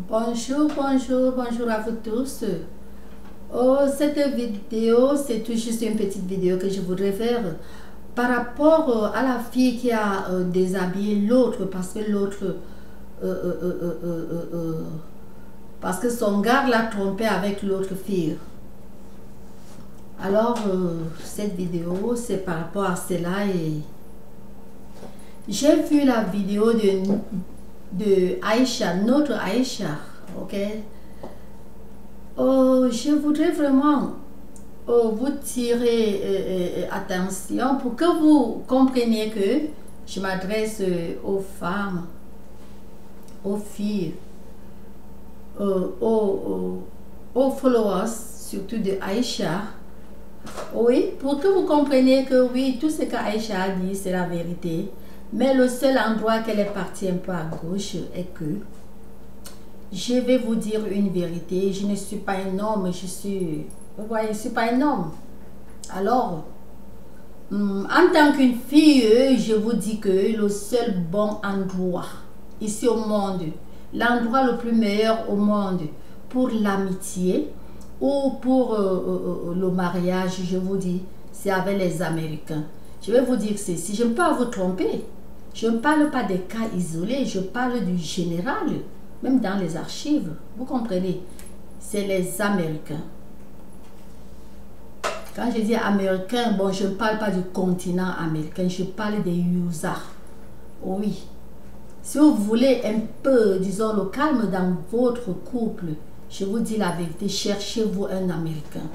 Bonjour, bonjour, bonjour à vous tous. Oh, cette vidéo, c'est tout juste une petite vidéo que je voudrais faire par rapport à la fille qui a déshabillé l'autre parce que l'autre, parce que son gars l'a trompé avec l'autre fille. Alors, cette vidéo, c'est par rapport à cela et j'ai vu la vidéo de Aïcha, notre Aïcha, ok? Oh, je voudrais vraiment vous tirer attention pour que vous compreniez que je m'adresse aux femmes, aux filles, aux followers, surtout de Aïcha. Oui, pour que vous compreniez que oui, tout ce qu'Aïcha a dit, c'est la vérité. Mais le seul endroit qu'elle est partie un peu à gauche est que je vais vous dire une vérité. Je ne suis pas un homme, vous voyez, je ne suis pas un homme. Alors, en tant qu'une fille, je vous dis que le seul bon endroit ici au monde, l'endroit le plus meilleur au monde pour l'amitié ou pour le mariage, je vous dis, c'est avec les Américains. Je vais vous dire ceci, je ne peux pas vous tromper. Je ne parle pas des cas isolés, je parle du général, même dans les archives. Vous comprenez? C'est les Américains. Quand je dis Américains, bon, je ne parle pas du continent américain, je parle des USA. Oui. Si vous voulez un peu, disons, le calme dans votre couple, je vous dis la vérité, cherchez-vous un Américain.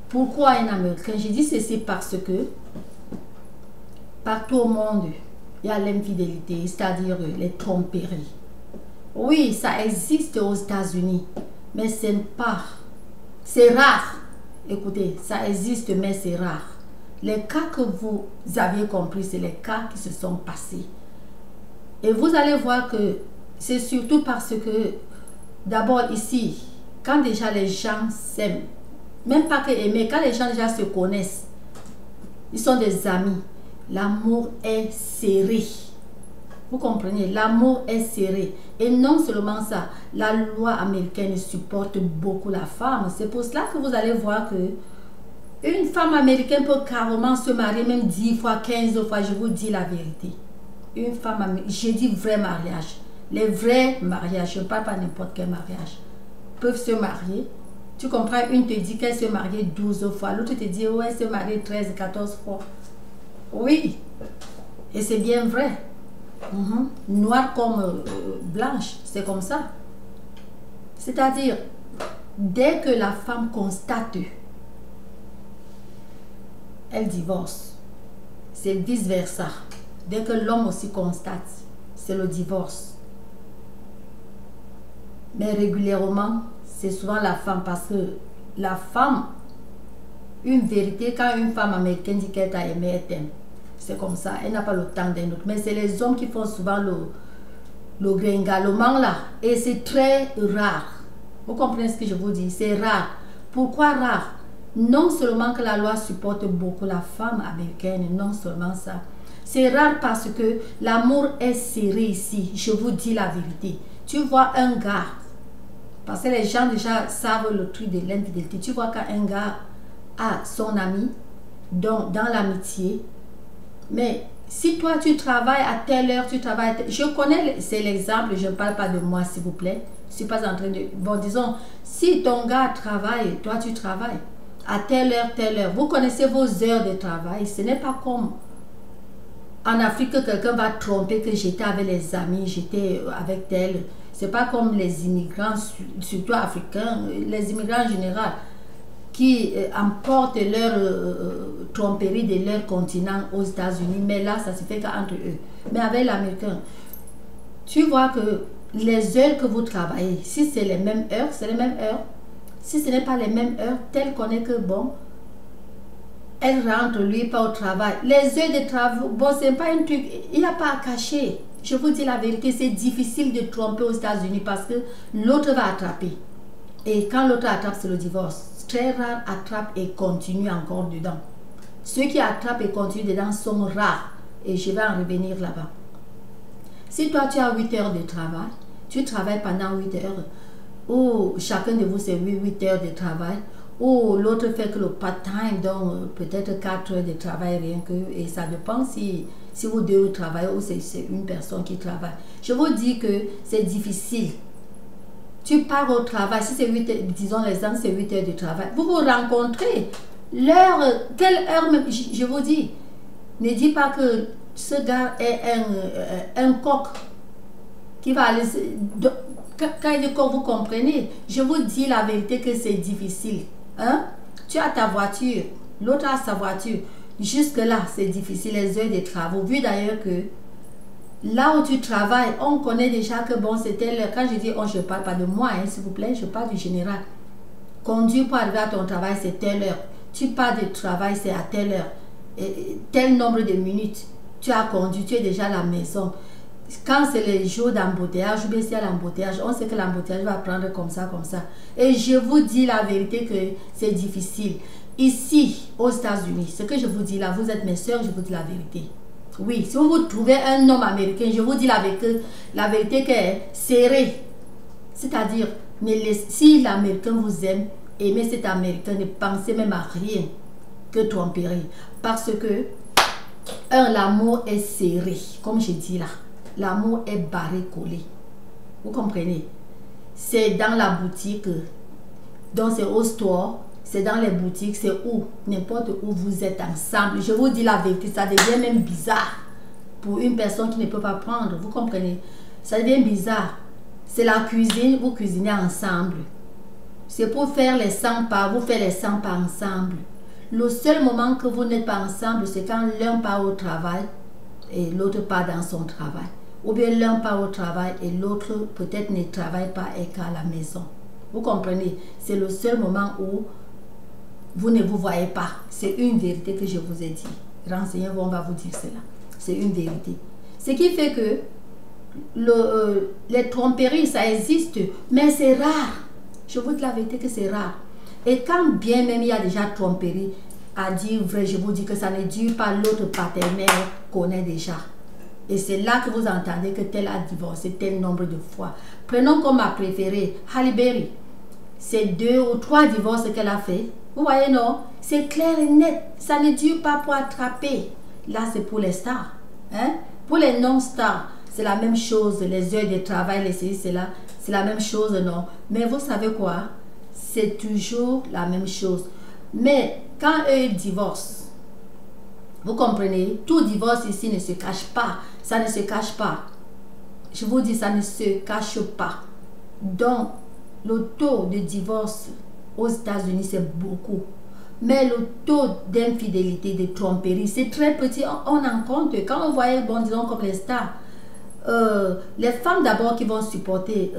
Pourquoi un Américain? Je dis ceci parce que partout au monde, il y a l'infidélité, c'est-à-dire les tromperies. Oui, ça existe aux États-Unis, mais c'est rare. Écoutez, ça existe, mais c'est rare. Les cas que vous aviez compris, c'est les cas qui se sont passés. Et vous allez voir que c'est surtout parce que, d'abord ici, quand déjà les gens s'aiment, même pas que aimer, quand les gens déjà se connaissent, ils sont des amis, l'amour est serré. Vous comprenez? L'amour est serré. Et non seulement ça, la loi américaine supporte beaucoup la femme. C'est pour cela que vous allez voir que une femme américaine peut carrément se marier même 10 fois, 15 fois. Je vous dis la vérité. Une femme américaine, j'ai dit vrai mariage. Les vrais mariages, je ne parle pas n'importe quel mariage, peuvent se marier. Tu comprends? Une te dit qu'elle se marie 12 fois. L'autre te dit, ouais, elle se marie 13, 14 fois. Oui. Et c'est bien vrai. Noir comme blanche, c'est comme ça. C'est-à-dire, dès que la femme constate, elle divorce. C'est vice-versa. Dès que l'homme aussi constate, c'est le divorce. Mais régulièrement, c'est souvent la femme parce que la femme, une vérité, quand une femme américaine dit qu'elle t'a aimé, elle t'aime. C'est comme ça, elle n'a pas le temps d'un autre. Mais c'est les hommes qui font souvent le gringalement là. Et c'est très rare. Vous comprenez ce que je vous dis? C'est rare. Pourquoi rare? Non seulement que la loi supporte beaucoup la femme américaine, non seulement ça. C'est rare parce que l'amour est serré ici. Je vous dis la vérité. Tu vois un gars, parce que les gens déjà savent le truc de l'infidélité. Tu vois qu'un gars a son ami, dans l'amitié. Mais si toi tu travailles à telle heure, tu travailles je connais, c'est l'exemple, je ne parle pas de moi s'il vous plaît. Je ne suis pas en train de... Bon, disons, si ton gars travaille, toi tu travailles à telle heure, vous connaissez vos heures de travail. Ce n'est pas comme en Afrique que quelqu'un va tromper que j'étais avec les amis, j'étais avec tel. C'est pas comme les immigrants, surtout africains, les immigrants en général, qui emportent leur tromperie de leur continent aux États-Unis, mais là, ça se fait qu'entre eux. Mais avec l'Américain, tu vois que les heures que vous travaillez, si c'est les mêmes heures, c'est les mêmes heures. Si ce n'est pas les mêmes heures, tel qu'on est que bon, elle rentre, lui, pas au travail. Les heures de travail, bon, c'est pas un truc, il n'y a pas à cacher. Je vous dis la vérité, c'est difficile de tromper aux États-Unis parce que l'autre va attraper. Et quand l'autre attrape, c'est le divorce. Très rare attrape et continue encore dedans. Ceux qui attrapent et continuent dedans sont rares. Et je vais en revenir là-bas. Si toi tu as 8 heures de travail, tu travailles pendant 8 heures, ou chacun de vous c'est 8 heures de travail, ou l'autre fait que le part-time, donc peut-être 4 heures de travail rien que, et ça dépend si vous deux travaillez ou c'est une personne qui travaille. Je vous dis que c'est difficile. Tu pars au travail, si c'est 8 heures, disons l'exemple, c'est 8 heures de travail. Vous vous rencontrez, l'heure, quelle heure, je vous dis, ne dis pas que ce gars est un coq qui va aller... Quand il dit coq, vous comprenez, je vous dis la vérité que c'est difficile. Hein? Tu as ta voiture, l'autre a sa voiture. Jusque-là, c'est difficile, les heures de travaux. Vu d'ailleurs que là où tu travailles, on connaît déjà que bon, c'était l'heure. Quand je dis on, je ne parle pas de moi, hein, s'il vous plaît, je parle du général. Conduire pour arriver à ton travail, c'est telle heure. Tu pars de travail, c'est à telle heure. Et tel nombre de minutes. Tu as conduit, tu es déjà à la maison. Quand c'est les jours d'embouteillage, ou bien s'il y a l'embouteillage, on sait que l'embouteillage va prendre comme ça, comme ça. Et je vous dis la vérité que c'est difficile. Ici, aux États-Unis, ce que je vous dis là, vous êtes mes soeurs, je vous dis la vérité. Oui, si vous trouvez un homme américain, je vous dis la vérité qui est serrée. C'est-à-dire, si l'Américain vous aime, aimez cet Américain, ne pensez même à rien que tromperie. Parce que, l'amour est serré, comme je dis là. L'amour est barré, collé. Vous comprenez? C'est dans la boutique, donc c'est au store, c'est dans les boutiques, c'est où, n'importe où vous êtes ensemble. Je vous dis la vérité, ça devient même bizarre pour une personne qui ne peut pas prendre. Vous comprenez? Ça devient bizarre. C'est la cuisine, vous cuisinez ensemble. C'est pour faire les 100 pas, vous faites les 100 pas ensemble. Le seul moment que vous n'êtes pas ensemble, c'est quand l'un part au travail et l'autre part dans son travail. Ou bien l'un part au travail et l'autre peut-être ne travaille pas et qu'à la maison. Vous comprenez? C'est le seul moment où vous ne vous voyez pas. C'est une vérité que je vous ai dit. Renseignez-vous, on va vous dire cela. C'est une vérité. Ce qui fait que les tromperies, ça existe, mais c'est rare. Je vous dis la vérité que c'est rare. Et quand bien même il y a déjà tromperie, à dire vrai, je vous dis que ça ne dure pas, l'autre partenaire connaît déjà. Et c'est là que vous entendez que tel a divorcé tel nombre de fois. Prenons comme ma préférée, Halle Berry. C'est 2 ou 3 divorces qu'elle a fait. Vous voyez, non? C'est clair et net. Ça ne dure pas pour attraper. Là, c'est pour les stars. Hein? Pour les non-stars, c'est la même chose. Les heures de travail, les séries, c'est là. C'est la même chose, non? Mais vous savez quoi? C'est toujours la même chose. Mais quand eux divorcent, vous comprenez? Tout divorce ici ne se cache pas. Ça ne se cache pas. Je vous dis, ça ne se cache pas. Donc, le taux de divorce aux États-Unis, c'est beaucoup. Mais le taux d'infidélité, de tromperie, c'est très petit. On en compte. Quand on voyait, bon, disons comme les stars, les femmes d'abord qui vont supporter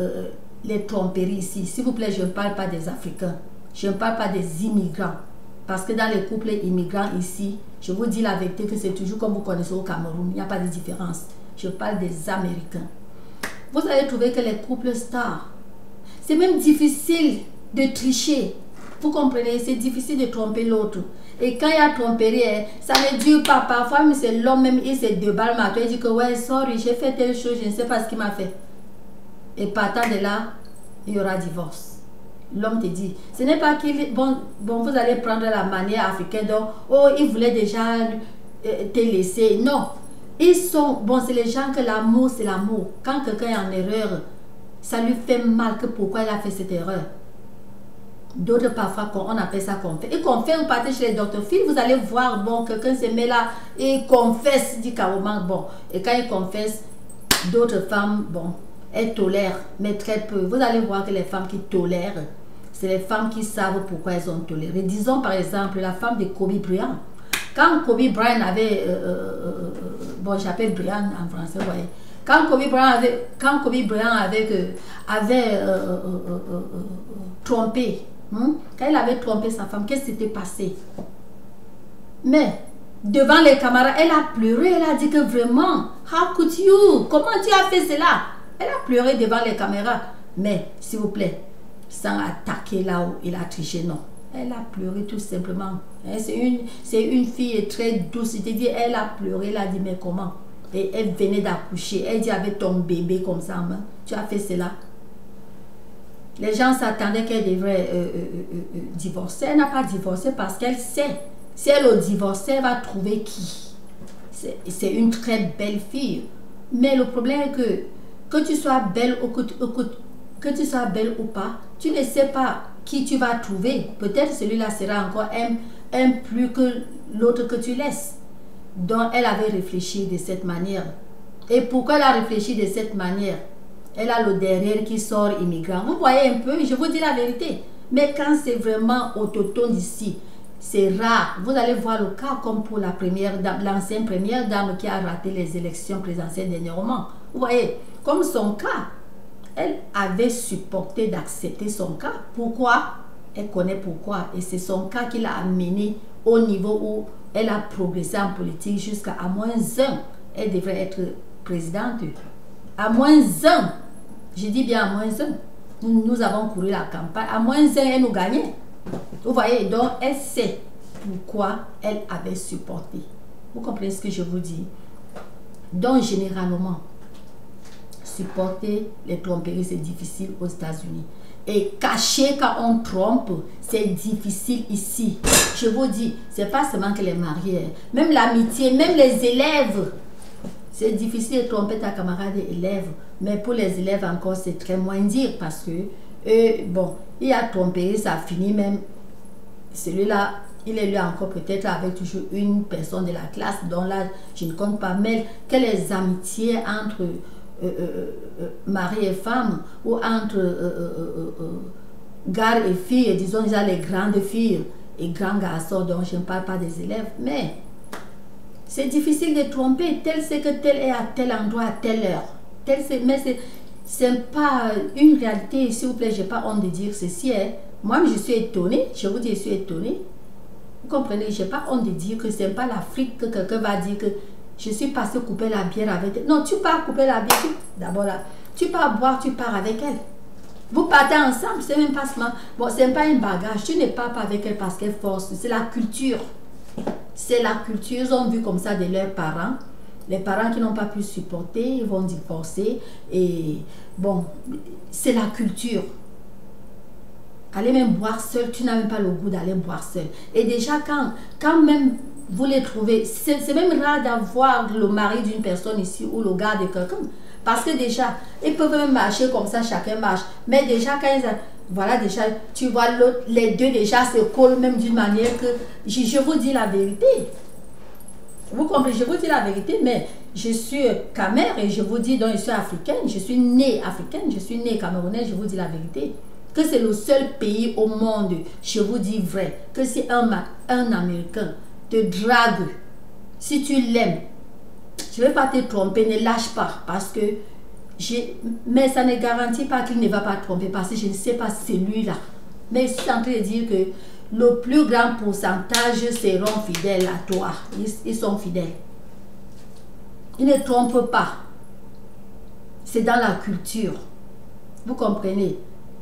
les tromperies ici. S'il vous plaît, je ne parle pas des Africains. Je ne parle pas des immigrants. Parce que dans les couples immigrants ici, je vous dis la vérité que c'est toujours comme vous connaissez au Cameroun. Il n'y a pas de différence. Je parle des Américains. Vous allez trouver que les couples stars, c'est même difficile de tricher. Vous comprenez? C'est difficile de tromper l'autre. Et quand il y a tromperie, ça ne dure pas. Parfois, mais c'est l'homme même, il se déballe. Il dit que ouais, sorry, j'ai fait telle chose, je ne sais pas ce qu'il m'a fait. Et partant de là, il y aura divorce. L'homme te dit, ce n'est pas qu'il... Bon, vous allez prendre la manière africaine, donc, oh, il voulait déjà te laisser. Non. Ils sont... Bon, c'est les gens que l'amour, c'est l'amour. Quand quelqu'un est en erreur, ça lui fait mal que pourquoi il a fait cette erreur. D'autres, parfois, on appelle ça confesse. Et confesse, vous partez chez les docteurs Phil, vous allez voir, bon, quelqu'un se met là et confesse, dit carrément, bon. Et quand il confesse, d'autres femmes, bon, elles tolèrent, mais très peu. Vous allez voir que les femmes qui tolèrent, c'est les femmes qui savent pourquoi elles ont toléré. Disons par exemple la femme de Kobe Bryant. Quand Kobe Bryant avait, bon j'appelle Bryant en français, vous voyez. Quand Kobe Bryant avait trompé, quand il avait trompé sa femme, qu'est-ce qui s'était passé? Mais devant les camarades, elle a pleuré, elle a dit que vraiment, how could you? Comment tu as fait cela? Elle a pleuré devant les caméras. Mais, s'il vous plaît, sans attaquer là où il a triché, non. Elle a pleuré tout simplement. C'est une fille très douce. C'est-à-dire, elle a pleuré, elle a dit, mais comment? Et elle venait d'accoucher. Elle dit, avec ton bébé comme ça, tu as fait cela. Les gens s'attendaient qu'elle devrait divorcer. Elle n'a pas divorcé parce qu'elle sait. Si elle le divorce, elle va trouver qui? C'est une très belle fille. Mais le problème est que tu sois belle ou que tu sois belle ou pas, tu ne sais pas qui tu vas trouver. Peut-être celui-là sera encore un plus que l'autre que tu laisses. Donc elle avait réfléchi de cette manière. Et pourquoi elle a réfléchi de cette manière? Elle a le derrière qui sort immigrant. Vous voyez un peu, je vous dis la vérité. Mais quand c'est vraiment autochtone ici, c'est rare. Vous allez voir le cas comme pour la première dame, l'ancienne première dame qui a raté les élections présidentielles dernièrement. Vous voyez, comme son cas, elle avait supporté d'accepter son cas. Pourquoi? Elle connaît pourquoi. Et c'est son cas qui l'a amené au niveau où elle a progressé en politique jusqu'à -1. Elle devrait être présidente. À -1. Je dis bien à -1. Nous avons couru la campagne. À -1, elle nous gagnait. Vous voyez, donc elle sait pourquoi elle avait supporté. Vous comprenez ce que je vous dis? Donc généralement, supporter les tromperies, c'est difficile aux États-Unis. Et cacher quand on trompe, c'est difficile ici. Je vous dis, c'est pas seulement que les mariés, même l'amitié, même les élèves. C'est difficile de tromper ta camarade élève, mais pour les élèves encore, c'est très moins dire parce que, bon, il a trompé, ça finit même, celui-là, il est là encore peut-être avec toujours une personne de la classe, dont là, je ne compte pas, mais que les amitiés entre mari et femme, ou entre gars et filles, disons déjà les grandes filles et grands garçons, donc je ne parle pas des élèves, mais c'est difficile de tromper, tel c'est que tel est à tel endroit, à telle heure. Mais c'est pas une réalité, s'il vous plaît, je n'ai pas honte de dire ceci. Hein. Moi, je suis étonnée, je vous dis, je suis étonnée. Vous comprenez, je n'ai pas honte de dire que ce n'est pas l'Afrique que quelqu'un va dire que je suis passé couper la bière avec elle. Non, tu pars couper la bière, d'abord là, tu pars boire, tu pars avec elle. Vous partez ensemble, c'est même pas seulement, bon, c'est pas un bagage, tu ne pars pas avec elle parce qu'elle force, c'est la culture. C'est la culture, ils ont vu comme ça de leurs parents. Les parents qui n'ont pas pu supporter, ils vont divorcer. Et bon, c'est la culture. Aller même boire seul, tu n'as même pas le goût d'aller boire seul. Et déjà, quand même vous les trouvez, c'est même rare d'avoir le mari d'une personne ici ou le gars de quelqu'un. Parce que déjà, ils peuvent même marcher comme ça, chacun marche. Mais déjà, quand ils... Voilà, déjà, tu vois, les deux déjà se collent même d'une manière que... Je vous dis la vérité. Vous comprenez, je vous dis la vérité, mais je suis camère et je vous dis, donc je suis africaine, je suis née africaine, je suis née camerounaise, je vous dis la vérité. Que c'est le seul pays au monde, je vous dis vrai, que si un Américain te drague, si tu l'aimes, je ne vais pas te tromper, ne lâche pas, parce que... mais ça ne garantit pas qu'il ne va pas tromper parce que je ne sais pas celui-là. Mais je suis en train de dire que le plus grand pourcentage seront fidèles à toi. Ils sont fidèles. Ils ne trompent pas. C'est dans la culture. Vous comprenez?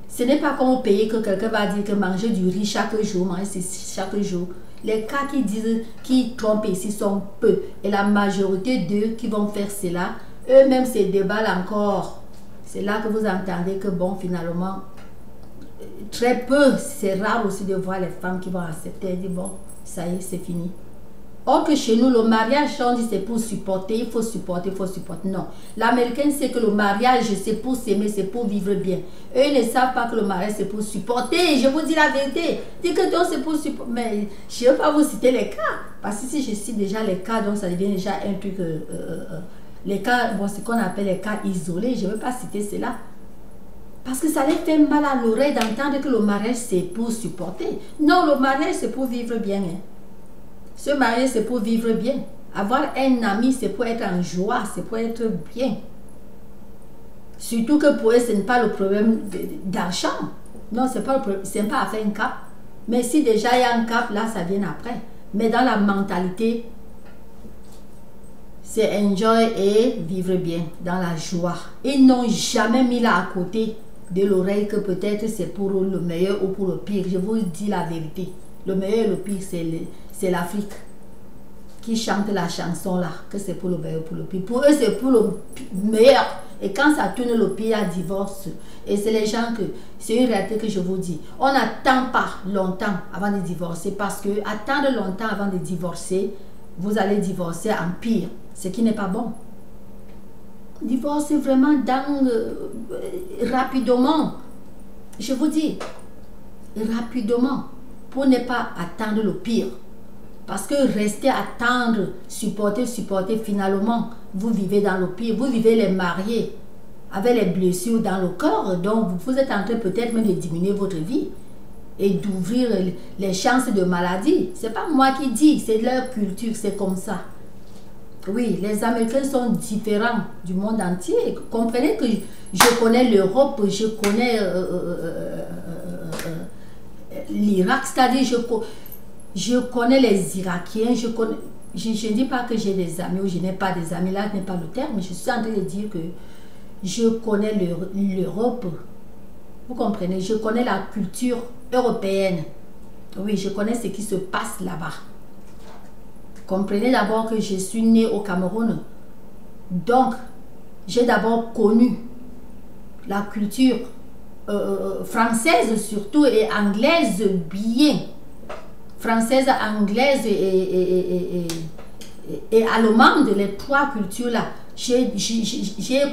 Ce n'est pas comme au pays que quelqu'un va dire que manger du riz chaque jour, manger chaque jour. Les cas qui disent, qui trompent ici sont peu. Et la majorité d'eux qui vont faire cela, eux-mêmes se déballent encore. C'est là que vous entendez que bon, finalement, très peu, c'est rare aussi de voir les femmes qui vont accepter et dire bon, ça y est, c'est fini. Or que chez nous, le mariage, on dit c'est pour supporter, il faut supporter, il faut supporter. Non, l'américaine sait que le mariage, c'est pour s'aimer, c'est pour vivre bien. Eux, ils ne savent pas que le mariage, c'est pour supporter. Je vous dis la vérité. Dis que donc c'est pour supporter. Mais je ne vais pas vous citer les cas. Parce que si je cite déjà les cas, donc ça devient déjà un truc... les cas, bon, ce qu'on appelle les cas isolés, je ne veux pas citer cela. Parce que ça les fait mal à l'oreille d'entendre que le mariage, c'est pour supporter. Non, le mariage, c'est pour vivre bien. Hein. Se marier, c'est pour vivre bien. Avoir un ami, c'est pour être en joie, c'est pour être bien. Surtout que pour eux, ce n'est pas le problème d'argent. Non, ce n'est pas le problème, c'est pas à faire un cap. Mais si déjà il y a un cap, là, ça vient après. Mais dans la mentalité, c'est enjoy et vivre bien, dans la joie. Ils n'ont jamais mis là à côté de l'oreille que peut-être c'est pour le meilleur ou pour le pire. Je vous dis la vérité. Le meilleur et le pire, c'est l'Afrique qui chante la chanson là, que c'est pour le meilleur ou pour le pire. Pour eux, c'est pour le meilleur. Et quand ça tourne le pire, il divorce. Et c'est les gens que, c'est une réalité que je vous dis. On n'attend pas longtemps avant de divorcer parce que attendre longtemps avant de divorcer, vous allez divorcer en pire, ce qui n'est pas bon. Divorcer vraiment rapidement. Je vous dis, rapidement, pour ne pas attendre le pire. Parce que rester attendre, supporter, finalement, vous vivez dans le pire. Vous vivez les mariés avec les blessures dans le corps. Donc, vous êtes en train peut-être même de diminuer votre vie et d'ouvrir les chances de maladie. Ce n'est pas moi qui dis, c'est leur culture, c'est comme ça. Oui, les Américains sont différents du monde entier. Comprenez que je connais l'Europe, je connais l'Irak, c'est-à-dire je connais les Irakiens, je ne dis pas que j'ai des amis ou je n'ai pas des amis, là n'est pas le terme, je suis en train de dire que je connais l'Europe, vous comprenez, je connais la culture européenne, oui, je connais ce qui se passe là-bas. Comprenez d'abord que je suis née au Cameroun, donc j'ai d'abord connu la culture française surtout et anglaise bien. Française, anglaise et allemande, les trois cultures-là. J'ai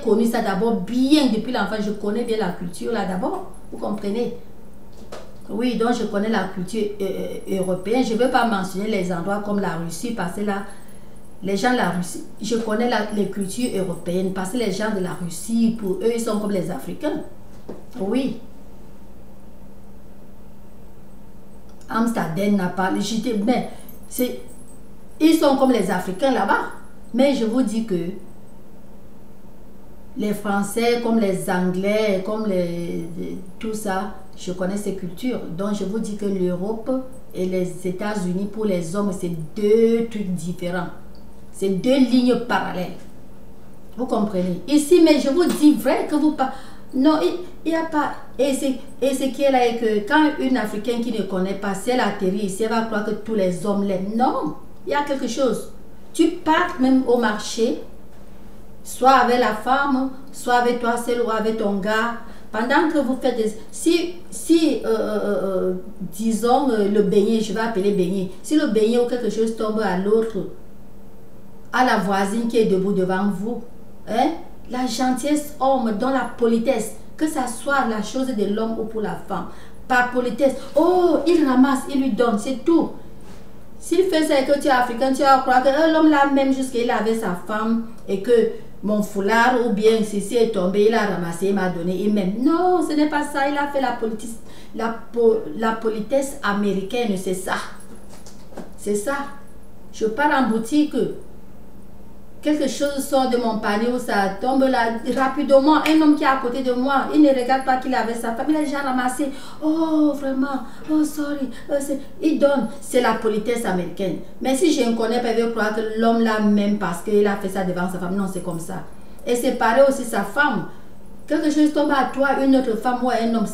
connu ça d'abord bien depuis l'enfance. Je connais bien la culture là d'abord. Vous comprenez? Oui, donc je connais la culture européenne. Je ne veux pas mentionner les endroits comme la Russie parce que là, les gens de la Russie, je connais les cultures européennes parce que les gens de la Russie, pour eux, ils sont comme les Africains. Oui. Amsterdam n'a pas mais ils sont comme les Africains là-bas. Mais je vous dis que les Français, comme les Anglais, comme tout ça, je connais ces cultures. Donc je vous dis que l'Europe et les États-Unis, pour les hommes, c'est deux trucs différents. C'est deux lignes parallèles. Vous comprenez? Ici, mais je vous dis vrai que vous pas. Non, il n'y a pas. Et ce qui est là est que quand une Africaine qui ne connaît pas, si elle atterrit ici, elle va croire que tous les hommes l'aiment. Non, il y a quelque chose. Tu pars même au marché, soit avec la femme, soit avec toi seul ou avec ton gars. Pendant que vous faites des... disons, le beignet, je vais appeler beignet. Si le beignet ou quelque chose tombe à l'autre, à la voisine qui est debout devant vous, hein? La gentillesse homme, dans la politesse, que ça soit la chose de l'homme ou pour la femme, par politesse, oh, il ramasse, il lui donne, c'est tout. S'il fait ça et que tu es africain, tu vas croire que l'homme là même jusqu'il avait sa femme et que mon foulard ou bien ceci est tombé, il a ramassé, il m'a donné, il m'aime. Non, ce n'est pas ça, il a fait la politesse américaine, c'est ça. C'est ça. Je pars en boutique, quelque chose sort de mon panier ou ça tombe là rapidement. Un homme qui est à côté de moi, il ne regarde pas qu'il avait sa femme, il a déjà ramassé. Oh, vraiment, oh, sorry. Il donne. C'est la politesse américaine. Mais si je ne connais pas, je vais croire que l'homme là même parce qu'il a fait ça devant sa femme. Non, c'est comme ça. Et c'est pareil aussi sa femme. Quelque chose tombe à toi, une autre femme ou un homme,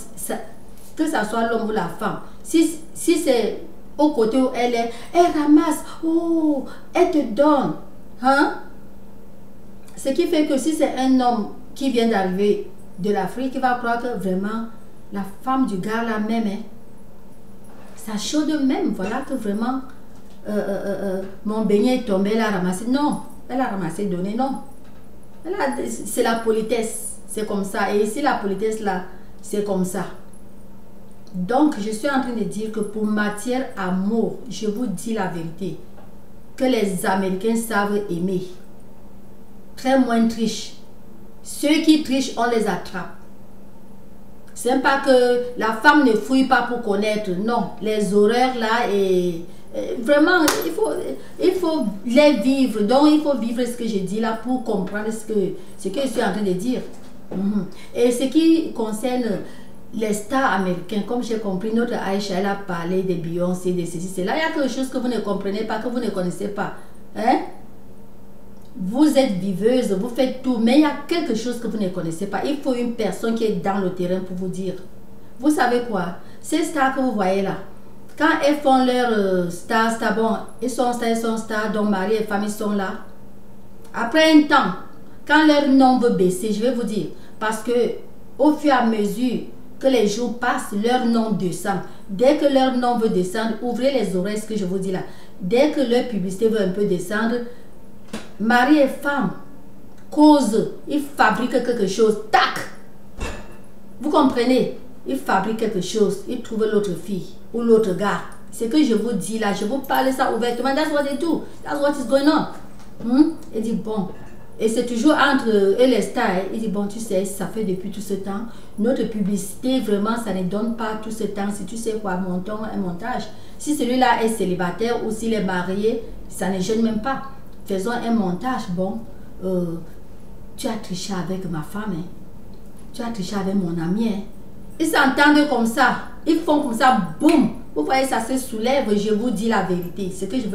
que ça soit l'homme ou la femme. Si c'est au côté où elle est, elle ramasse. Oh, elle te donne. Hein? Ce qui fait que si c'est un homme qui vient d'arriver de l'Afrique, il va croire que vraiment la femme du gars là même, hein, ça chaude même. Voilà que vraiment mon beignet est tombé, elle a ramassé. Non, elle a ramassé, donné, non. C'est la politesse, c'est comme ça. Et ici, la politesse là, c'est comme ça. Donc, je suis en train de dire que pour matière amour, je vous dis la vérité, que les Américains savent aimer. Très moins trichent. Ceux qui trichent, on les attrape. C'est pas que la femme ne fouille pas pour connaître. Non, les horreurs là, et vraiment, il faut les vivre. Donc, il faut vivre ce que je dis là pour comprendre ce que je suis en train de dire. Et ce qui concerne les stars américains, comme j'ai compris, notre Aïcha, elle a parlé de Beyoncé, de ceci, c'est là. Il y a quelque chose que vous ne comprenez pas, que vous ne connaissez pas. Hein? Vous êtes viveuse, vous faites tout, mais il y a quelque chose que vous ne connaissez pas. Il faut une personne qui est dans le terrain pour vous dire. Vous savez quoi? Ces stars que vous voyez là, quand elles font leur star, bon, ils sont stars, donc mari et famille sont là. Après un temps, quand leur nom veut baisser, je vais vous dire, parce que au fur et à mesure que les jours passent, leur nom descend. Dès que leur nom veut descendre, ouvrez les oreilles, ce que je vous dis là. Dès que leur publicité veut un peu descendre, mari et femme causent, ils fabriquent quelque chose, tac! Vous comprenez? Ils fabriquent quelque chose, ils trouvent l'autre fille ou l'autre gars. Ce que je vous dis là, je vous parle ça ouvertement. That's what they do. That's what is going on. Il dit bon. Et c'est toujours entre eux et les stars. Il dit bon, tu sais, ça fait depuis tout ce temps. Notre publicité, vraiment, ça ne donne pas tout ce temps. Si tu sais quoi, montons un montage. Si celui-là est célibataire ou s'il est marié, ça ne gêne même pas. Faisons un montage. Bon, tu as triché avec ma femme. Hein. Tu as triché avec mon ami. Hein. Ils s'entendent comme ça. Ils font comme ça, boum. Vous voyez, ça se soulève. Je vous dis la vérité. Ce que je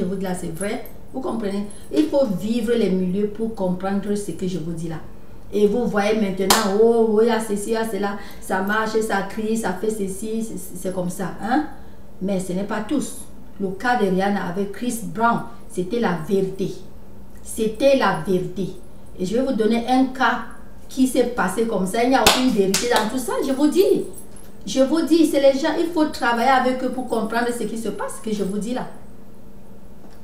vous dis là, c'est vrai. Vous comprenez? Il faut vivre les milieux pour comprendre ce que je vous dis là. Et vous voyez maintenant, oh, il y a ceci, il y a cela. Ça marche, ça crie, ça fait ceci. C'est comme ça. Hein? Mais ce n'est pas tous. Le cas de Rihanna avec Chris Brown, c'était la vérité. C'était la vérité. Et je vais vous donner un cas qui s'est passé comme ça. Il n'y a aucune vérité dans tout ça. Je vous dis, c'est les gens, il faut travailler avec eux pour comprendre ce qui se passe, que je vous dis là.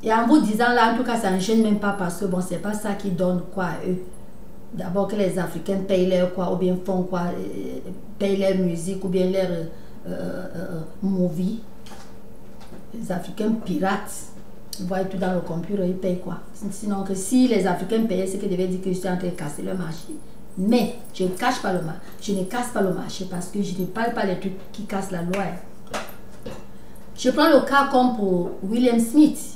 Et en vous disant là, en tout cas, ça ne gêne même pas parce que bon, c'est pas ça qui donne quoi à eux. D'abord que les Africains payent leur quoi, ou bien font quoi, payent leur musique, ou bien leur movie. Les Africains piratent. Vous voyez tout dans le computer, ils payent quoi. Sinon que si les Africains payaient, c'est que devait dire que je suis en train de casser le marché. Mais je ne cache pas le marché. Je ne casse pas le marché parce que je ne parle pas des trucs qui cassent la loi. Je prends le cas comme pour William Smith.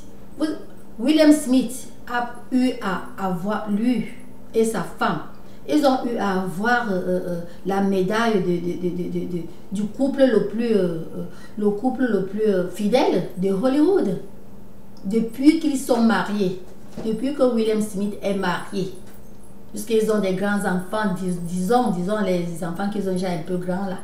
William Smith a eu à avoir, lui et sa femme, ils ont eu à avoir la médaille du couple le plus fidèle de Hollywood. Depuis qu'ils sont mariés, depuis que William Smith est marié, puisqu'ils ont des grands enfants, disons les enfants qu'ils ont déjà un peu grands là.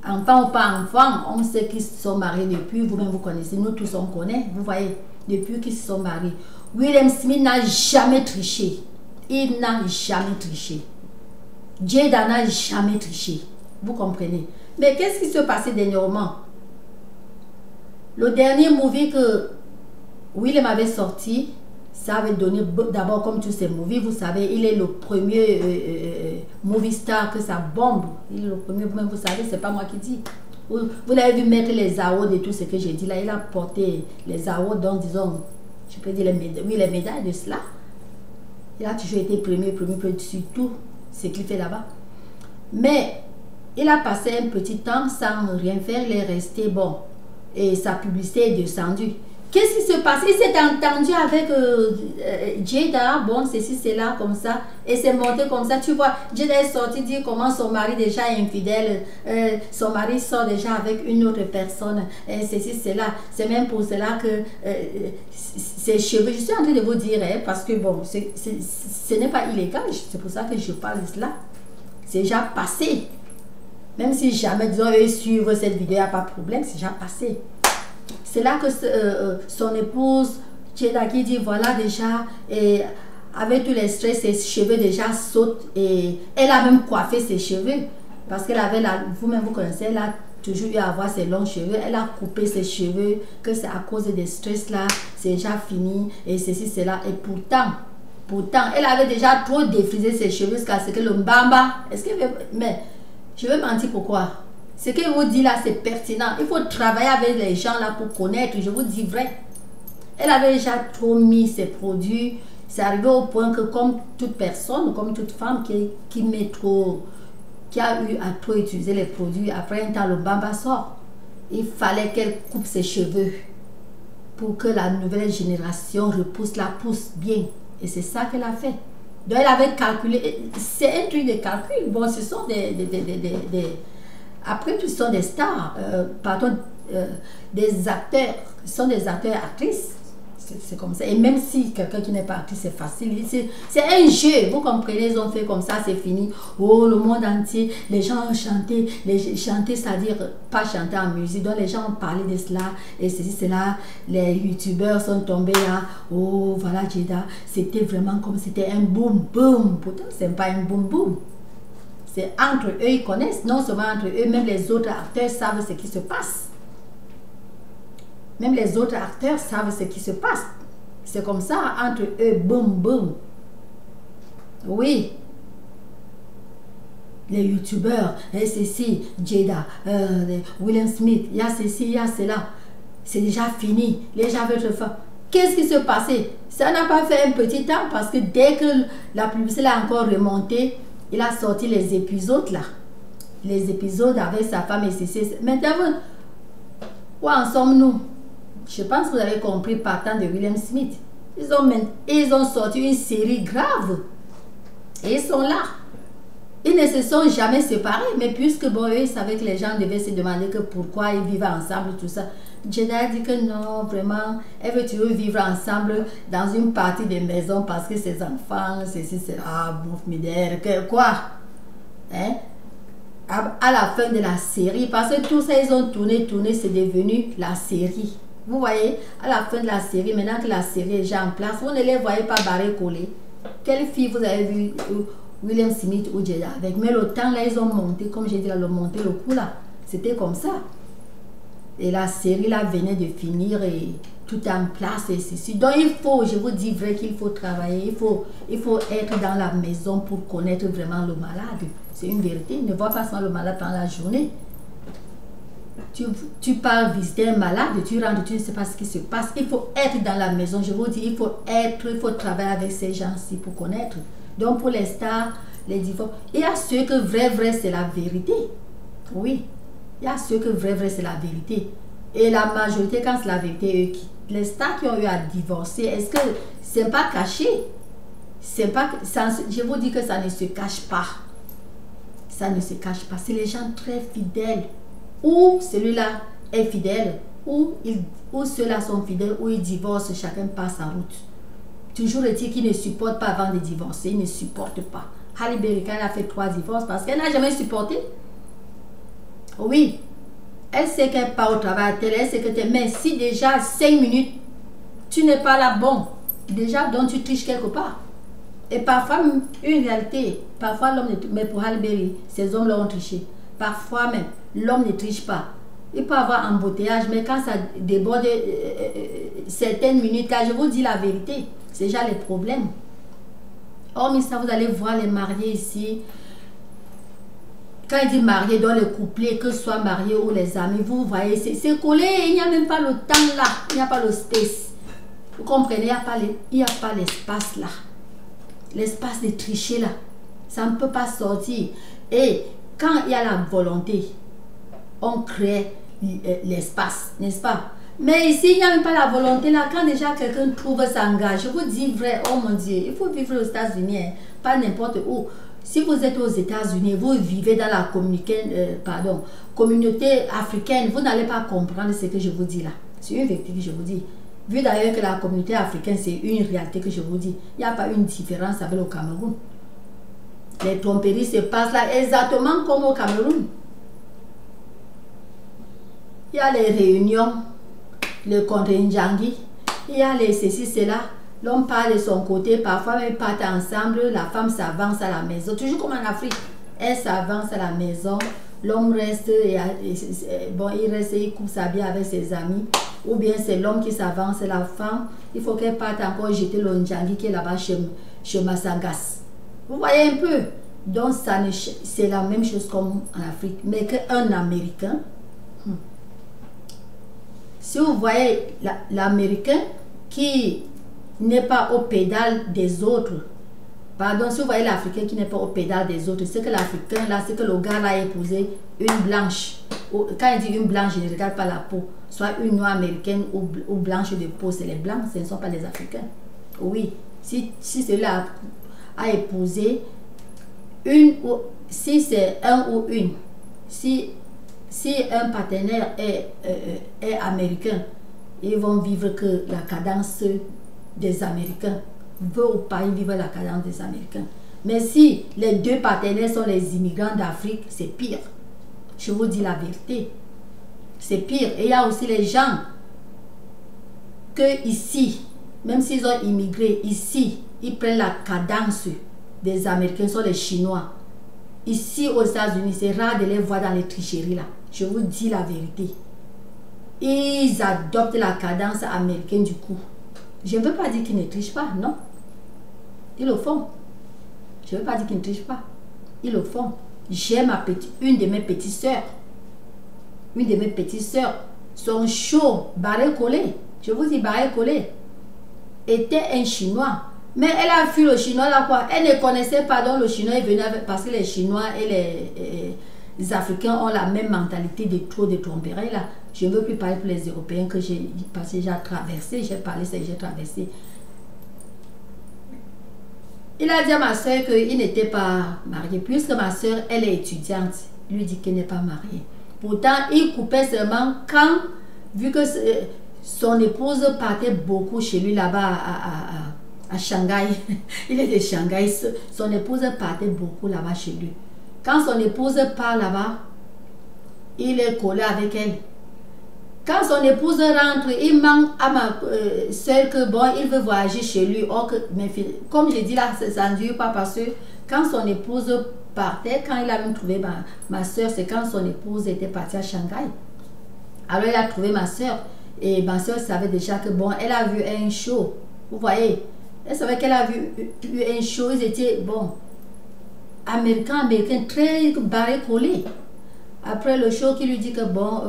Enfants ou pas enfants, on sait qu'ils se sont mariés depuis, vous-même vous connaissez, nous tous on connaît, vous voyez, depuis qu'ils se sont mariés. William Smith n'a jamais triché. Il n'a jamais triché. Jada n'a jamais triché. Vous comprenez? Mais qu'est-ce qui se passait dernièrement? Le dernier movie que William avait sorti, ça avait donné, d'abord comme tous ces movies, vous savez, il est le premier movie star que ça bombe. Il est le premier, vous savez, c'est pas moi qui dis. Vous l'avez vu mettre les awards et tout ce que j'ai dit là, il a porté les awards, donc disons, je peux dire les médailles de cela. Il a toujours été premier sur tout ce qu'il fait là-bas. Mais il a passé un petit temps sans rien faire, il est resté bon. Et sa publicité est descendue. Qu'est-ce qui se passe? Il s'est entendu avec Jada, bon, ceci, cela, comme ça, et c'est monté comme ça. Tu vois, Jada est sorti dire comment son mari déjà est infidèle, son mari sort déjà avec une autre personne, ceci, cela. C'est même pour cela que ses cheveux, je suis en train de vous dire, parce que bon, ce n'est pas illégal, c'est pour ça que je parle de cela. C'est déjà passé. Même si jamais, disons, eux suivent cette vidéo, il n'y a pas de problème, c'est déjà passé. C'est là que son épouse, Jada, qui dit, voilà déjà, et avec tous les stress, ses cheveux déjà sautent, et elle a même coiffé ses cheveux, parce qu'elle avait, vous-même vous connaissez, elle a toujours eu à avoir ses longs cheveux, elle a coupé ses cheveux, que c'est à cause des stress là, c'est déjà fini, et ceci, cela, et pourtant, elle avait déjà trop défrisé ses cheveux, jusqu'à ce que le mbamba, mais je vais mentir pourquoi? Ce que je vous dis là, c'est pertinent. Il faut travailler avec les gens là pour connaître. Je vous dis vrai. Elle avait déjà trop mis ses produits. C'est arrivé au point que comme toute personne, comme toute femme qui met trop, qui a eu à trop utiliser les produits, après un temps, le bamba sort. Il fallait qu'elle coupe ses cheveux pour que la nouvelle génération repousse la pousse bien. Et c'est ça qu'elle a fait. Donc elle avait calculé. C'est un truc de calcul. Bon, ce sont après, tout, ce sont des stars, des acteurs, ce sont des acteurs et actrices. Ce C'est comme ça. Et même si quelqu'un qui n'est pas actif, c'est facile. C'est un jeu. Vous comprenez, ils ont fait comme ça, c'est fini. Oh, le monde entier, les gens ont chanté. Chanter, c'est-à-dire pas chanter en musique. Donc les gens ont parlé de cela. Et ceci, cela. Les youtubeurs sont tombés là. Oh, voilà, Jada. C'était vraiment comme c'était un boom, boom. Pourtant, c'est pas un boom, boom. C'est entre eux, ils connaissent. Non seulement entre eux, même les autres acteurs savent ce qui se passe. Même les autres acteurs savent ce qui se passe. C'est comme ça, entre eux, boum, boum. Oui. Les youtubeurs, ceci, Jada, William Smith, il y a ceci, il y a cela. C'est déjà fini. Les gens veulent te faire. Qu'est-ce qui se passait? Ça n'a pas fait un petit temps parce que dès que la publicité a encore remonté, il a sorti les épisodes là. Les épisodes avec sa femme et ceci. Maintenant, où en sommes-nous? Je pense que vous avez compris partant de William Smith. Ils ont sorti une série grave. Et ils sont là. Ils ne se sont jamais séparés. Mais puisque bon, eux, ils savaient que les gens devaient se demander que pourquoi ils vivent ensemble, tout ça. Jada a dit que non, vraiment, elle veut toujours vivre ensemble dans une partie des maisons parce que ses enfants, ceci, cela, bouffe, midère, quoi. Hein? À la fin de la série, parce que tout ça, ils ont tourné, c'est devenu la série. Vous voyez, à la fin de la série, maintenant que la série est déjà en place, vous ne les voyez pas barrés collés. Quelle fille vous avez vu, William Smith ou Jada avec? Mais le temps là, ils ont monté, comme j'ai dit, là, monté le coup là. C'était comme ça. Et la série là venait de finir et tout est en place et ceci. Donc il faut, je vous dis vrai qu'il faut travailler, il faut être dans la maison pour connaître vraiment le malade. C'est une vérité. Ne vois pas seulement le malade pendant la journée. Tu pars visiter un malade, tu rentres, tu ne sais pas ce qui se passe. Il faut être dans la maison. Je vous dis, il faut travailler avec ces gens-ci pour connaître. Donc pour les stars, les divorces, il y a ceux que vrai, c'est la vérité. Oui, il y a ceux que vrai, c'est la vérité. Et la majorité, quand c'est la vérité, les stars qui ont eu à divorcer, est-ce que c'est pas caché? C'est pas, ça, je vous dis que ça ne se cache pas. Ça ne se cache pas. C'est les gens très fidèles. Ou celui-là est fidèle, ou ceux-là sont fidèles, ou ils divorcent, chacun passe sa route. Toujours est-il qu'ils ne supportent pas avant de divorcer, ils ne supportent pas. Halle Berry, elle a fait 3 divorces parce qu'elle n'a jamais supporté. Oui, elle sait qu'elle part au travail, elle sait que tu es, mais si déjà 5 minutes, tu n'es pas là, bon, déjà, donc tu triches quelque part. Et parfois, une réalité, parfois l'homme, mais pour Halle Berry, ces hommes-là ont triché. Parfois même, l'homme ne triche pas. Il peut avoir embouteillage, mais quand ça déborde certaines minutes, là, je vous dis la vérité, c'est déjà les problèmes. Hormis ça, vous allez voir les mariés ici. Quand il dit mariés, dans le couplet, que ce soit mariés ou les amis, vous voyez, c'est collé, il n'y a même pas le temps là, il n'y a pas le space. Vous comprenez, il n'y a pas l'espace là. L'espace de tricher là, ça ne peut pas sortir. Et quand il y a la volonté, on crée l'espace, n'est-ce pas? Mais ici, il n'y a même pas la volonté là. Quand déjà quelqu'un trouve s'engage, je vous dis vrai, oh mon Dieu, il faut vivre aux États-Unis, hein, pas n'importe où. Si vous êtes aux États-Unis, vous vivez dans la communauté africaine, vous n'allez pas comprendre ce que je vous dis là. C'est une vérité que je vous dis. Vu d'ailleurs que la communauté africaine, c'est une réalité que je vous dis. Il n'y a pas une différence avec le Cameroun. Les tromperies se passent là exactement comme au Cameroun. Il y a les réunions, le contre-Ndjangi, il y a les ceci, cela. L'homme part de son côté, parfois ils partent ensemble, la femme s'avance à la maison, toujours comme en Afrique. Elle s'avance à la maison, l'homme reste, bon, il reste, il coupe sa vie avec ses amis. Ou bien c'est l'homme qui s'avance, la femme, il faut qu'elle parte encore jeter le Ndjangi qui est là-bas chez Massangas. Vous voyez un peu? Donc c'est la même chose comme en Afrique. Mais qu'un Américain, si vous voyez l'Américain qui n'est pas au pédale des autres, pardon, si vous voyez l'Africain qui n'est pas au pédale des autres, c'est que l'Africain là, c'est que le gars là a épousé une blanche. Quand il dit une blanche, je ne regarde pas la peau. Soit une noire américaine ou blanche de peau, c'est les blancs, ce ne sont pas les Africains. Oui, si celui-là a épousé une, si c'est un ou une, si un partenaire est américain Ils vont vivre que la cadence des Américains. Veut ou pas, ils vivent la cadence des Américains. Mais si les deux partenaires sont les immigrants d'Afrique, c'est pire. Je vous dis la vérité. C'est pire. Et il y a aussi les gens que ici, même s'ils ont immigré ici, ils prennent la cadence des Américains, sont les Chinois. Ici aux États-Unis, c'est rare de les voir dans les tricheries là. Je vous dis la vérité. Ils adoptent la cadence américaine du coup. Je ne veux pas dire qu'ils ne trichent pas, non. Ils le font. Je ne veux pas dire qu'ils ne trichent pas. Ils le font. J'ai une de mes petites sœurs. Une de mes petites sœurs, son show barré-collé, je vous dis barré-collé, était un Chinois. Mais elle a fui le Chinois là quoi. Elle ne connaissait pas donc le Chinois est venu avec, parce que les Chinois et les Africains ont la même mentalité de trop de tromperie là. Je ne veux plus parler pour les Européens que j'ai passé, j'ai traversé, j'ai parlé ça, j'ai traversé. Il a dit à ma soeur qu'il n'était pas marié, puisque ma soeur, elle est étudiante. Il lui dit qu'elle n'est pas mariée. Pourtant, il coupait seulement quand, vu que son épouse partait beaucoup chez lui là-bas à Shanghai. Il est de Shanghai, son épouse partait beaucoup là-bas chez lui. Quand son épouse part là-bas, il est collé avec elle. Quand son épouse rentre, il manque à ma soeur que bon, il veut voyager chez lui. Or que, mais, comme je dis là, ça ne dure pas parce que quand son épouse partait, quand il a même trouvé ma soeur, c'est quand son épouse était partie à Shanghai. Alors il a trouvé ma soeur et ma soeur savait déjà que bon, elle a vu un show. Vous voyez, elle savait qu'elle a vu un show, ils étaient bon, américains, très barré-collés. Après le show qui lui dit que bon,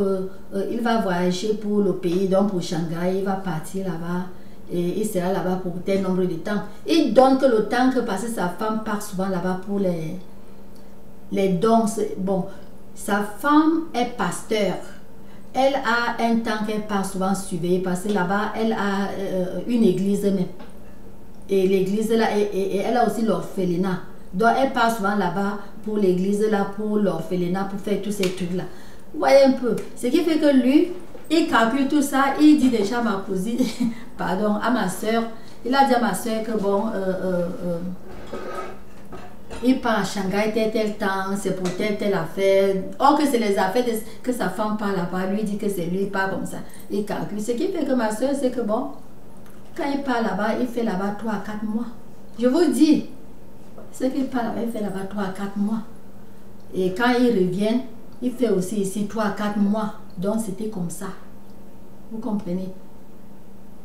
il va voyager pour le pays, donc pour Shanghai, il va partir là-bas et il sera là-bas pour tel nombre de temps. Il donne que le temps que parce que sa femme part souvent là-bas pour les dons. Bon, sa femme est pasteur. Elle a un temps qu'elle part souvent surveiller parce que là-bas, elle a une église même. Et l'église là, et elle a aussi l'orphelinat. Donc elle part souvent là-bas pour l'église là, pour l'orphelinat, pour faire tous ces trucs-là. Vous voyez un peu. Ce qui fait que lui, il calcule tout ça, il dit déjà à ma cousine, pardon, à ma soeur, il a dit à ma soeur que bon, il part à Shanghai tel temps, c'est pour telle affaire. Or que c'est les affaires que sa femme part là-bas, lui dit que c'est lui, il part comme ça. Il calcule. Ce qui fait que ma soeur, c'est que bon, quand il part là-bas, il fait là-bas 3 à 4 mois. Je vous dis, ce qu'il part là-bas, il fait là-bas 3 à 4 mois. Et quand il revient, il fait aussi ici 3 à 4 mois. Donc c'était comme ça. Vous comprenez?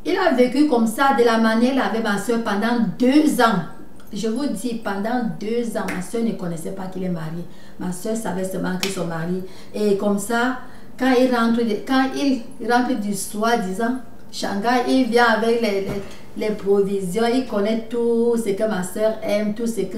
Il a vécu comme ça, de la manière avec ma soeur pendant 2 ans. Je vous dis, pendant 2 ans, ma soeur ne connaissait pas qu'il est marié. Ma soeur savait seulement que son mari. Et comme ça, quand il rentre du soi-disant Shanghai, il vient avec les provisions, il connaît tout ce que ma soeur aime, tout ce que...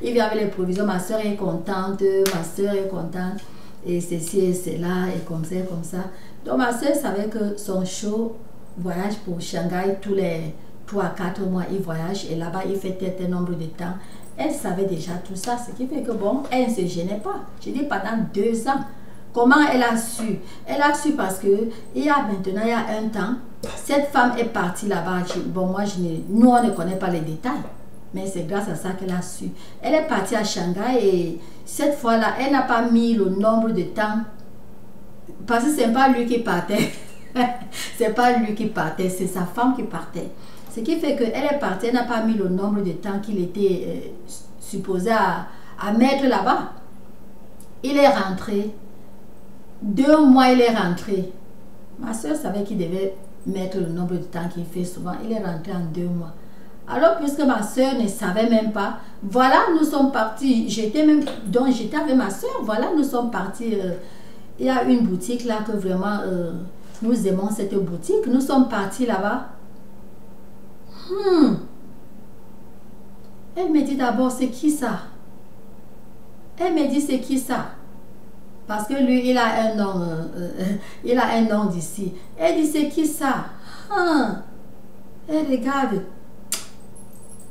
Il vient avec les provisions, ma soeur est contente, ma soeur est contente, et ceci et cela, et comme ça. Donc ma soeur savait que son show voyage pour Shanghai tous les 3 à 4 mois, il voyage, et là-bas il fait tel nombre de temps. Elle savait déjà tout ça, ce qui fait que bon, elle ne se gênait pas. Je dis pendant 2 ans. Comment elle a su? Elle a su parce que il y a un temps, cette femme est partie là-bas. Bon, nous on ne connaît pas les détails, mais c'est grâce à ça qu'elle a su. Elle est partie à Shanghai et cette fois-là, elle n'a pas mis le nombre de temps parce que c'est pas lui qui partait. C'est pas lui qui partait, c'est sa femme qui partait. Ce qui fait qu'elle est partie, elle n'a pas mis le nombre de temps qu'il était supposé à mettre là-bas. Il est rentré. 2 mois, il est rentré. Ma soeur savait qu'il devait mettre le nombre de temps qu'il fait souvent. Il est rentré en 2 mois. Alors, puisque ma soeur ne savait même pas, voilà, nous sommes partis. J'étais avec ma soeur. Voilà, nous sommes partis. Il y a une boutique là que vraiment, nous aimons cette boutique. Nous sommes partis là-bas. Elle me dit d'abord, c'est qui ça? Elle me dit, c'est qui ça? Parce que lui, il a un nom d'ici. Elle dit, c'est qui ça? Elle regarde.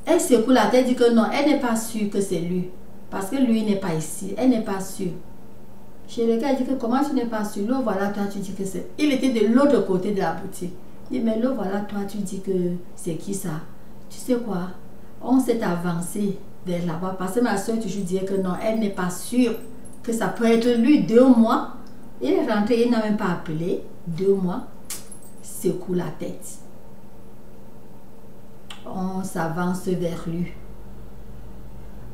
Elle secoue la tête, dit que non, elle n'est pas sûre que c'est lui. Parce que lui n'est pas ici. Elle n'est pas sûre. Je regarde, il dit que comment tu n'es pas sur l'eau, voilà, toi tu dis que c'est... Il était de l'autre côté de la boutique. Il dit, mais l'eau, voilà, toi tu dis que c'est qui ça? Tu sais quoi? On s'est avancé vers là-bas parce que ma soeur toujours disait que non, elle n'est pas sûre que ça peut être lui. 2 mois. Il est rentré, il n'a même pas appelé. 2 mois. Secoue la tête. On s'avance vers lui.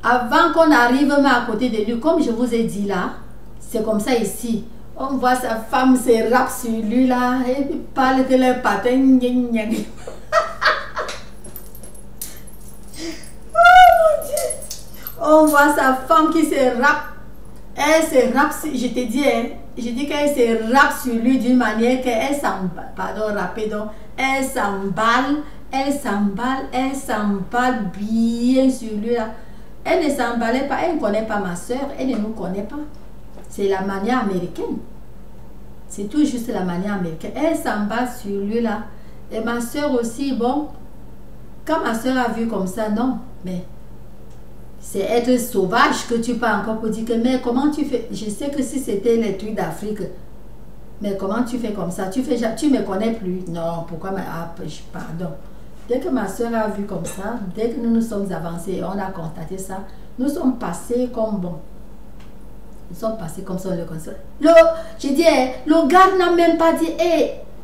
Avant qu'on arrive même à côté de lui, comme je vous ai dit là, c'est comme ça ici. On voit sa femme se rappe sur lui là et puis parle de leur patin. On voit sa femme qui se rappe. Elle se rappe, je te dis, hein, je dis qu'elle se rappe sur lui d'une manière qu'elle s'emballe, pardon, rapper donc, elle s'emballe bien sur lui là. Elle ne s'emballait pas, elle ne connaît pas ma soeur, elle ne nous connaît pas. C'est la manière américaine. C'est tout juste la manière américaine. Elle s'emballe sur lui là. Et ma soeur aussi, bon, quand ma soeur a vu comme ça, non, mais c'est être sauvage que tu parles encore pour dire que, mais comment tu fais? Je sais que si c'était les trucs d'Afrique, mais comment tu fais comme ça? Tu me connais plus? Non, pourquoi? Pardon. Dès que ma soeur a vu comme ça, dès que nous nous sommes avancés, on a constaté ça, nous sommes passés comme bon. Nous sommes passés comme ça, on le constate. Je dis, le gars n'a même pas dit,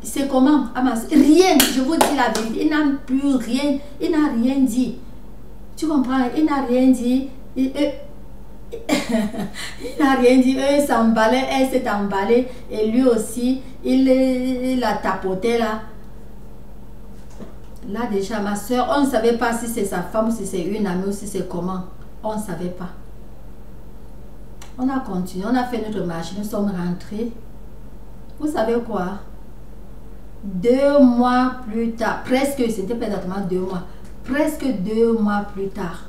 c'est comment? Rien, je vous dis la vérité, il n'a plus rien, il n'a rien dit. Tu comprends? Il n'a rien dit. Il n'a rien dit. Eux, ils s'emballaient, elle s'est emballée. Et lui aussi, il a tapoté là. Là déjà, ma soeur, on ne savait pas si c'est sa femme, si c'est une amie ou si c'est comment. On ne savait pas. On a continué, on a fait notre marche, nous sommes rentrés. Vous savez quoi? 2 mois plus tard, presque, c'était pas exactement 2 mois. Presque 2 mois plus tard,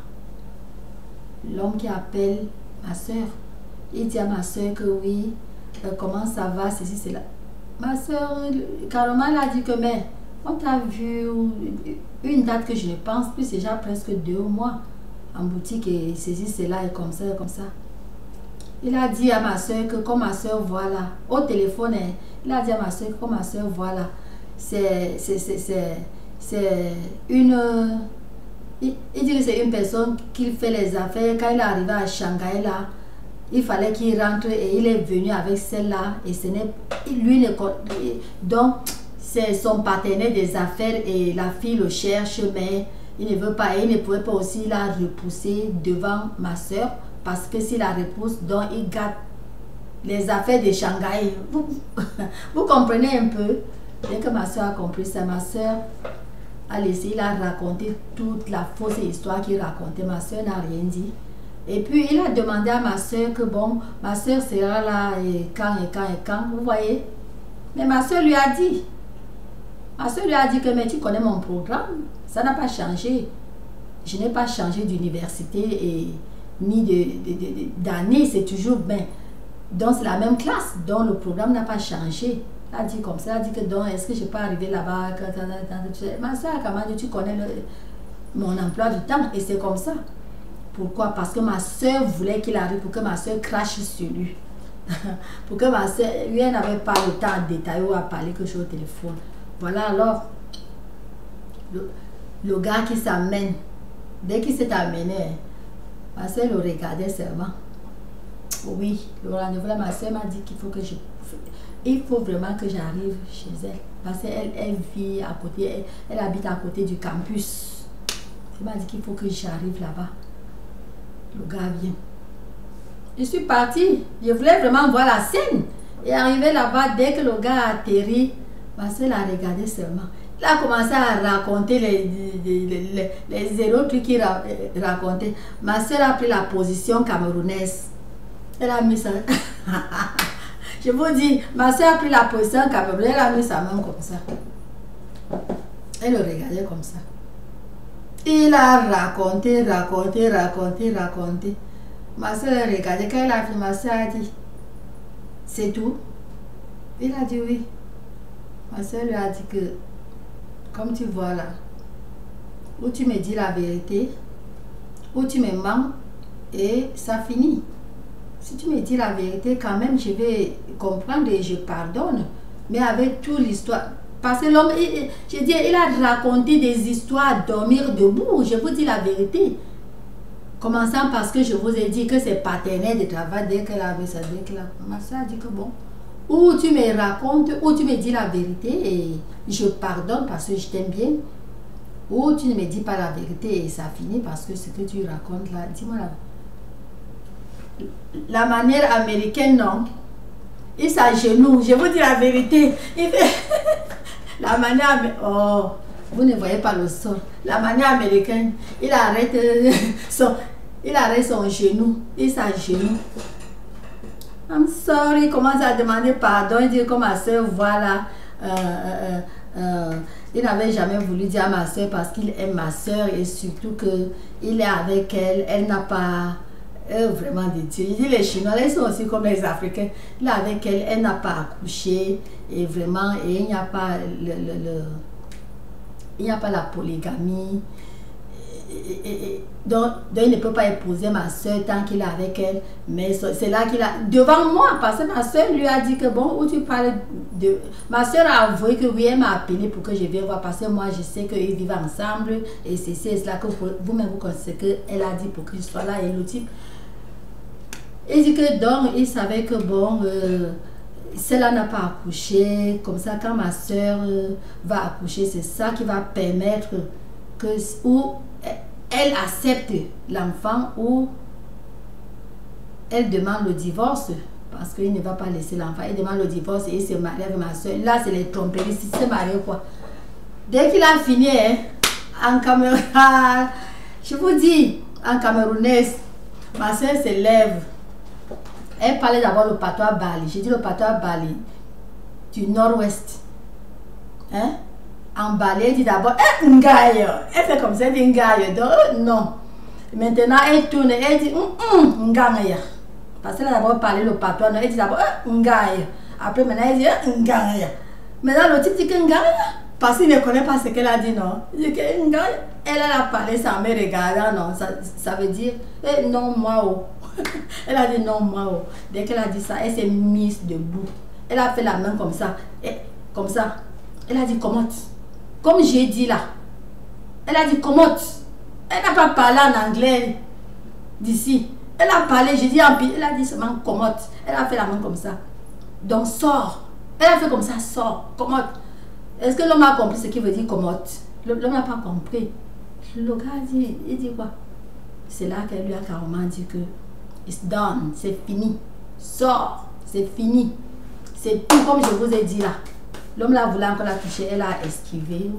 l'homme qui appelle ma soeur, il dit à ma soeur que oui, comment ça va, ceci, cela. Ma soeur, carrément, elle a dit que, mais on t'a vu une date que je ne pense plus, c'est déjà presque 2 mois en boutique et ceci, cela, et comme ça, et comme ça. Il a dit à ma soeur que, comme ma soeur voit là, au téléphone, il a dit à ma soeur que, comme ma soeur voit là, c'est une... Il dit que c'est une personne qui fait les affaires. Quand il est arrivé à Shanghai là, il fallait qu'il rentre et il est venu avec celle-là et ce n'est... Lui ne... Donc, c'est son partenaire des affaires et la fille le cherche, mais il ne veut pas. Et il ne pouvait pas aussi la repousser devant ma soeur parce que s'il la repousse, donc il gâte les affaires de Shanghai. Vous comprenez un peu? Dès que ma soeur a compris ça, ma soeur a laissé, il a raconté toute la fausse histoire qu'il racontait. Ma soeur n'a rien dit. Et puis il a demandé à ma soeur que bon, ma soeur sera là et quand, vous voyez. Mais ma soeur lui a dit. Ma soeur lui a dit que mais tu connais mon programme. Ça n'a pas changé. Je n'ai pas changé d'université et ni d'année, c'est toujours bien. Donc c'est la même classe, donc le programme n'a pas changé. Elle a dit comme ça, elle a dit que donc est-ce que je peux arriver là-bas? Ma soeur a quand même dit tu connais mon emploi du temps et c'est comme ça. Pourquoi? Parce que ma soeur voulait qu'il arrive pour que ma soeur crache sur lui. Pour que ma soeur, lui, elle n'avait pas le temps de détailler ou à parler que je suis au téléphone. Voilà alors, le gars qui s'amène, dès qu'il s'est amené, ma soeur le regardait seulement. Oui, le rendez-vous là, ma soeur m'a dit qu'il faut que il faut vraiment que j'arrive chez elle. Parce qu'elle vit à côté, elle habite à côté du campus. Elle m'a dit qu'il faut que j'arrive là-bas. Le gars vient. Je suis partie. Je voulais vraiment voir la scène. Et arrivé là-bas, dès que le gars a atterri, ma soeur l'a regardé seulement. Il a commencé à raconter les zéros trucs qu'il racontait. Ma soeur a pris la position camerounaise. Elle a mis ça. Je vous dis, ma soeur a pris la position camerounaise. Elle a mis sa main comme ça. Elle le regardait comme ça. Il a raconté. Ma soeur a regardé. Quand elle a fini, ma soeur a dit, c'est tout? Il a dit oui. Ma soeur lui a dit que, comme tu vois là, où tu me dis la vérité, où tu me mens, et ça finit. Si tu me dis la vérité, quand même, je vais comprendre et je pardonne. Mais avec toute l'histoire... Parce que l'homme, je dis, il a raconté des histoires à dormir debout. Je vous dis la vérité. Commençant parce que je vous ai dit que c'est paternel de travail dès qu'elle avait ça, dès qu'elle a commencé à dire que bon, ou tu me racontes, ou tu me dis la vérité et je pardonne parce que je t'aime bien, ou tu ne me dis pas la vérité et ça finit parce que ce que tu racontes là, dis-moi la manière américaine, non, il s'agenouille, je vous dis la vérité, il fait la manière, oh, vous ne voyez pas le sol, la manière américaine, il arrête son genou, il s'agenouille. I'm sorry, il commence à demander pardon, il dit que ma soeur, voilà, il n'avait jamais voulu dire à ma soeur parce qu'il aime ma soeur et surtout qu'il est avec elle, elle n'a pas vraiment de Dieu. Il dit les Chinois, ils sont aussi comme les Africains, il est avec elle, elle n'a pas accouché et vraiment, et il n'y a pas il n'y a pas la polygamie. Donc, il ne peut pas épouser ma soeur tant qu'il est avec elle. Mais c'est là qu'il a... Devant moi, parce que ma soeur lui a dit que bon, où tu parles de... Ma soeur a avoué que oui, elle m'a appelé pour que je vienne voir. Parce que moi, je sais qu'ils vivent ensemble. Et c'est cela que vous-même vous connaissez qu'elle a dit pour que je sois là. Et le type... Il dit que donc, il savait que bon... celle-là n'a pas accouché. Comme ça, quand ma soeur va accoucher, c'est ça qui va permettre que... Ou, elle accepte l'enfant ou elle demande le divorce parce qu'il ne va pas laisser l'enfant. Elle demande le divorce et il se marie avec ma soeur. Là, c'est les tromperies. Il se marie quoi. Dès qu'il a fini, hein, en Cameroun, je vous dis, en camerounaise, ma soeur se lève. Elle parlait d'abord le patois Bali. J'ai dit le patois Bali du nord-ouest. Hein? Emballé, elle dit d'abord, ngayo. Elle fait comme ça, elle dit ngayo. Donc, non. Maintenant, elle tourne, elle dit, ngaya. Parce qu'elle a d'abord parlé le patois, elle dit d'abord, ngayo. Après, maintenant, elle dit, ngaya. Maintenant, le type dit que ngaya. Parce qu'il ne connaît pas ce qu'elle a dit, non. Il dit que ngaya. Elle a parlé sans me regarder, non. Ça veut dire, non, moi, oh. Elle a dit non, moi, oh. Dès qu'elle a dit ça, elle s'est mise debout. Elle a fait la main comme ça. Et, comme ça. Elle a dit, comment? Comme j'ai dit là, elle a dit comment? Elle n'a pas parlé en anglais d'ici. Elle a parlé, j'ai dit en pile, elle a dit seulement comment? Elle a fait la main comme ça. Donc sors. Elle a fait comme ça, sors. Comment? Est-ce que l'homme a compris ce qui veut dire comment? L'homme n'a pas compris. Le gars dit, il dit quoi? C'est là qu'elle lui a carrément dit que it's done, c'est fini. Sors, c'est fini. C'est tout comme je vous ai dit là. L'homme l'a voulu encore la toucher, elle a esquivé.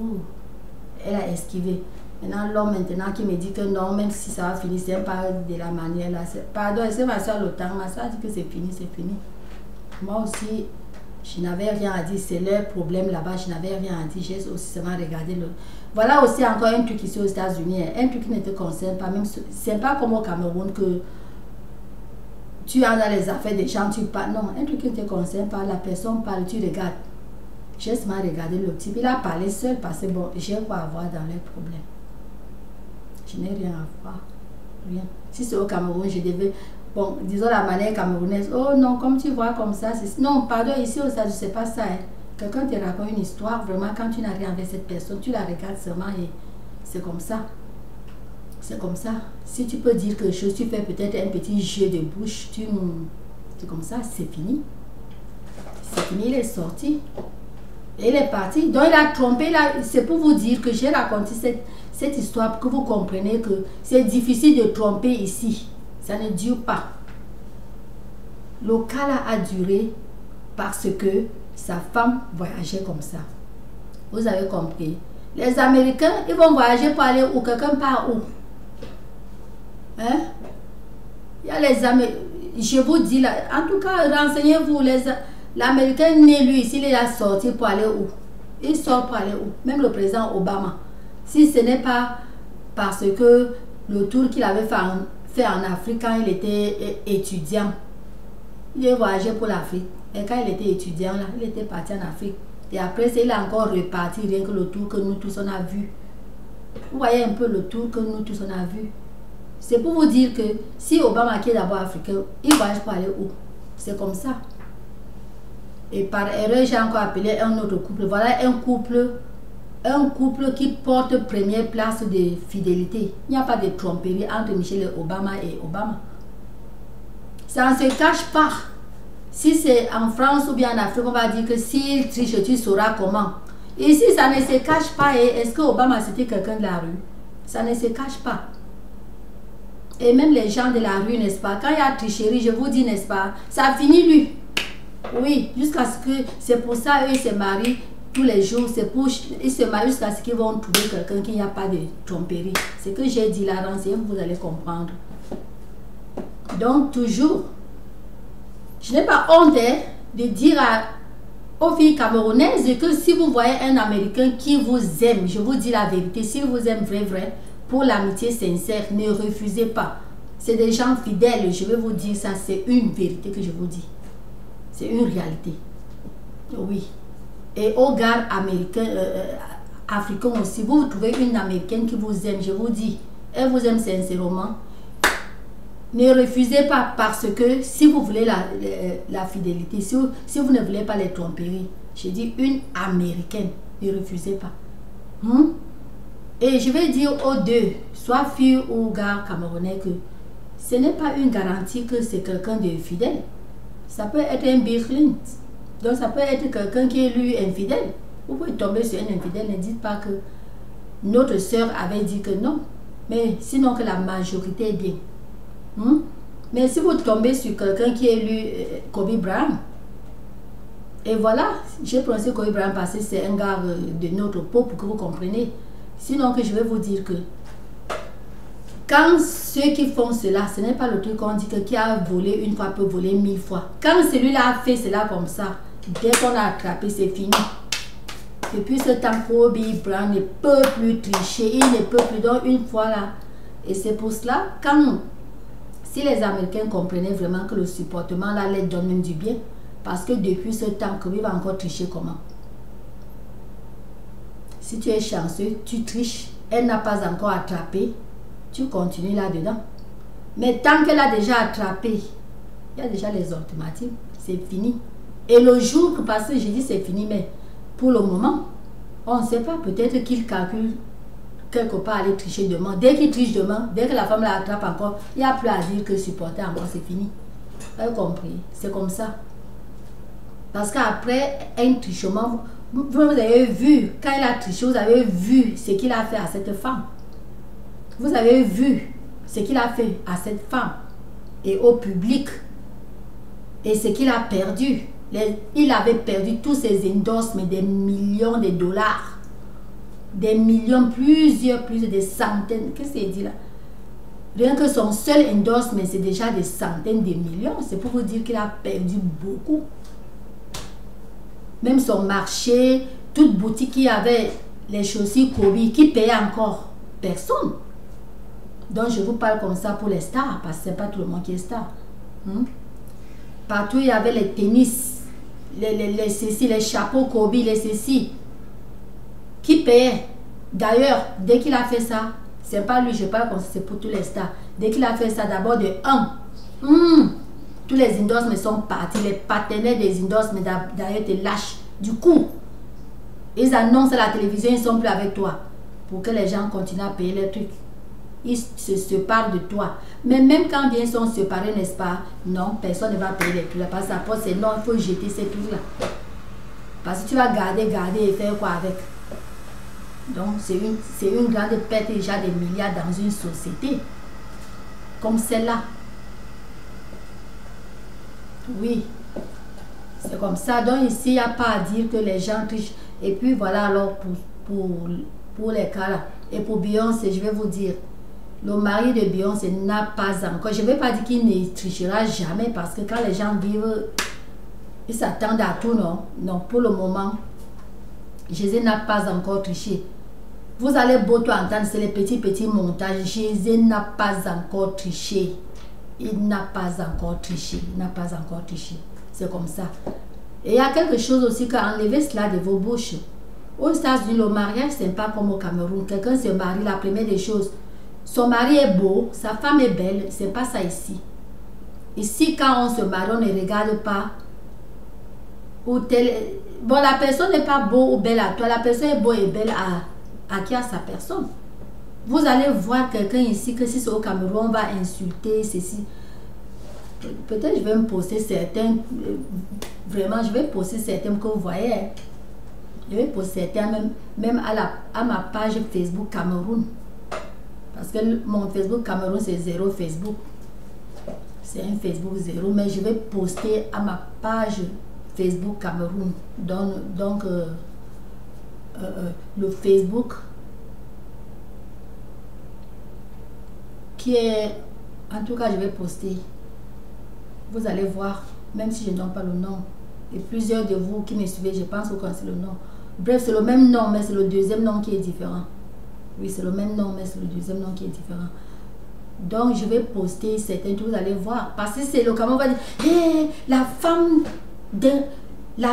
Elle a esquivé. Maintenant, l'homme maintenant qui me dit que non, même si ça va finir, c'est pas de la manière là. Pardon, c'est ma soeur le temps. Ma soeur a dit que c'est fini, c'est fini. Moi aussi, je n'avais rien à dire. C'est leur problème là-bas, je n'avais rien à dire. J'ai aussi seulement regardé le... Voilà aussi encore un truc ici aux États-Unis. Un truc qui ne te concerne pas. Même c'est pas comme au Cameroun que tu es dans les affaires des gens, tu parles. Non, un truc qui ne te concerne pas. La personne parle, tu regardes. J'ai seulement regardé le type. Il a parlé seul parce que bon, j'ai quoi à voir dans les problèmes. Je n'ai rien à voir. Rien. Si c'est au Cameroun, je devais... Bon, disons la manière camerounaise. Oh non, comme tu vois comme ça. Non, pardon, ici au stade, c'est pas ça. Hein. Quelqu'un te raconte une histoire, vraiment, quand tu n'as rien avec cette personne, tu la regardes seulement et c'est comme ça. C'est comme ça. Si tu peux dire quelque chose, tu fais peut-être un petit jeu de bouche, c'est comme ça, c'est fini. C'est fini, il est sorti. Et il est parti. Donc il a trompé. C'est pour vous dire que j'ai raconté cette histoire pour que vous compreniez que c'est difficile de tromper ici. Ça ne dure pas. Le cas là a duré parce que sa femme voyageait comme ça. Vous avez compris. Les Américains, ils vont voyager pour aller où? Quelqu'un part où? Hein? Il y a les Américains. Je vous dis là, en tout cas, renseignez-vous. L'Américain né lui ici, il est sorti pour aller où? Il sort pour aller où? Même le président Obama. Si ce n'est pas parce que le tour qu'il avait fait en Afrique quand il était étudiant. Il est voyagé pour l'Afrique. Et quand il était étudiant, là, il était parti en Afrique. Et après, il a encore reparti, rien que le tour que nous tous on a vu. Vous voyez un peu le tour que nous tous on a vu. C'est pour vous dire que si Obama qui est d'abord africain, il voyage pour aller où? C'est comme ça. Et par erreur, j'ai encore appelé un autre couple. Voilà un couple qui porte première place de fidélité. Il n'y a pas de tromperie entre Michelle Obama et Obama. Ça ne se cache pas. Si c'est en France ou bien en Afrique, on va dire que s'il triche, tu sauras comment. Ici, ça ne se cache pas. Est-ce que Obama c'était quelqu'un de la rue? Ça ne se cache pas. Et même les gens de la rue, n'est-ce pas? Quand il y a tricherie, je vous dis, n'est-ce pas? Ça finit lui. Oui, jusqu'à ce que... C'est pour ça qu'ils se marient tous les jours. C'est pour... Ils se marient jusqu'à ce qu'ils vont trouver quelqu'un qui n'y a pas de tromperie. C'est ce que j'ai dit là, renseigné, vous allez comprendre. Donc, toujours, je n'ai pas honte de dire aux filles camerounaises que si vous voyez un Américain qui vous aime, je vous dis la vérité, s'il vous aime vrai, pour l'amitié sincère, ne refusez pas. C'est des gens fidèles, je vais vous dire ça, c'est une vérité que je vous dis. C'est une réalité. Oui. Et aux gars américains, africains aussi, vous trouvez une Américaine qui vous aime, je vous dis, elle vous aime sincèrement. Ne refusez pas parce que si vous voulez la fidélité, si vous ne voulez pas les tromperies, je dis une Américaine, ne refusez pas. Et je vais dire aux deux, soit fille ou gars camerounais, que ce n'est pas une garantie que c'est quelqu'un de fidèle. Ça peut être un Birlin. Donc ça peut être quelqu'un qui est lui infidèle. Vous pouvez tomber sur un infidèle, ne dites pas que notre soeur avait dit que non. Mais sinon que la majorité est bien. Mais si vous tombez sur quelqu'un qui est lui Kobe Bryant, et voilà, j'ai prononcé Kobe Bryant parce que c'est un gars de notre peau pour que vous compreniez. Sinon que je vais vous dire que quand ceux qui font cela, ce n'est pas le truc qu'on dit que qui a volé une fois peut voler 1000 fois. Quand celui-là a fait cela comme ça, dès qu'on a attrapé, c'est fini. Depuis ce temps, Kobe Bryant ne peut plus tricher, il ne peut plus. Donc une fois là, et c'est pour cela, si les Américains comprenaient vraiment que le supportement là les donne même du bien, parce que depuis ce temps, Kobe va encore tricher comment? Si tu es chanceux, tu triches, elle n'a pas encore attrapé, tu continues là-dedans. Mais tant qu'elle a déjà attrapé, il y a déjà les alternatives, c'est fini. Et le jour, parce que j'ai dit c'est fini, mais pour le moment, on ne sait pas, peut-être qu'il calcule quelque part aller tricher demain. Dès qu'il triche demain, dès que la femme la attrape encore, il n'y a plus à dire que supporter encore, c'est fini. Vous avez compris? C'est comme ça. Parce qu'après un trichement, vous avez vu, quand il a triché, vous avez vu ce qu'il a fait à cette femme. Vous avez vu ce qu'il a fait à cette femme et au public. Et ce qu'il a perdu. Il avait perdu tous ses endorsements, des millions de dollars. Des millions, plusieurs des centaines. Qu'est-ce qu'il dit là? Rien que son seul endorsement, c'est déjà des centaines de millions. C'est pour vous dire qu'il a perdu beaucoup. Même son marché, toute boutique qui avait les chaussures Kobe, qui payait encore personne. Donc je vous parle comme ça pour les stars, parce que ce n'est pas tout le monde qui est star. Partout il y avait les tennis, les ceci, les chapeaux Kobe, les ceci, qui payaient. D'ailleurs, dès qu'il a fait ça, c'est pas lui, je parle comme ça, c'est pour tous les stars. Dès qu'il a fait ça, d'abord de 1, tous les endorsements sont partis, les partenaires des endorsements d'ailleurs te lâchent. Du coup, ils annoncent à la télévision, ils ne sont plus avec toi. Pour que les gens continuent à payer les trucs. Ils se séparent de toi. Mais même quand bien ils sont séparés, n'est-ce pas? Non, personne ne va payer les trucs. Parce que ça porte, c'est non, il faut jeter ces trucs-là. Parce que tu vas garder et faire quoi avec? Donc, c'est une grande perte déjà des milliards dans une société. Comme celle-là. Oui. C'est comme ça. Donc, ici, il n'y a pas à dire que les gens trichent. Et puis, voilà alors pour les cas là. Et pour Beyoncé, je vais vous dire, le mari de Beyoncé n'a pas encore. Je ne vais pas dire qu'il ne trichera jamais parce que quand les gens vivent, ils s'attendent à tout, non? Non, pour le moment, Jésus n'a pas encore triché. Vous allez beaucoup entendre, c'est les petits montages. Jésus n'a pas encore triché. Il n'a pas encore triché. Il n'a pas encore triché. C'est comme ça. Et il y a quelque chose aussi qu'enlever cela de vos bouches. Aux États-Unis, le mariage, ce n'est pas comme au Cameroun. Quelqu'un se marie, la première des choses, son mari est beau, sa femme est belle, c'est pas ça ici. Ici, quand on se marie, on ne regarde pas ou tel. Bon, la personne n'est pas beau ou belle à toi, la personne est beau et belle à qui a sa personne. Vous allez voir quelqu'un ici que si c'est au Cameroun, on va insulter ceci. Peut-être je vais me poster certains, vraiment je vais poster certains que vous voyez. Je vais poster certains même à ma page Facebook Cameroun. Parce que mon Facebook Cameroun c'est 0 Facebook. C'est un Facebook 0, mais je vais poster à ma page Facebook Cameroun. Donc le Facebook qui est, en tout cas je vais poster. Vous allez voir, même si je ne donne pas le nom. Et plusieurs de vous qui me suivez, je pense que vous connaissez le nom. Bref, c'est le même nom, mais c'est le deuxième nom qui est différent. Oui, c'est le même nom, mais c'est le deuxième nom qui est différent. Donc, je vais poster certains, vous allez voir. Parce que c'est le Cameroun va dire, hey, la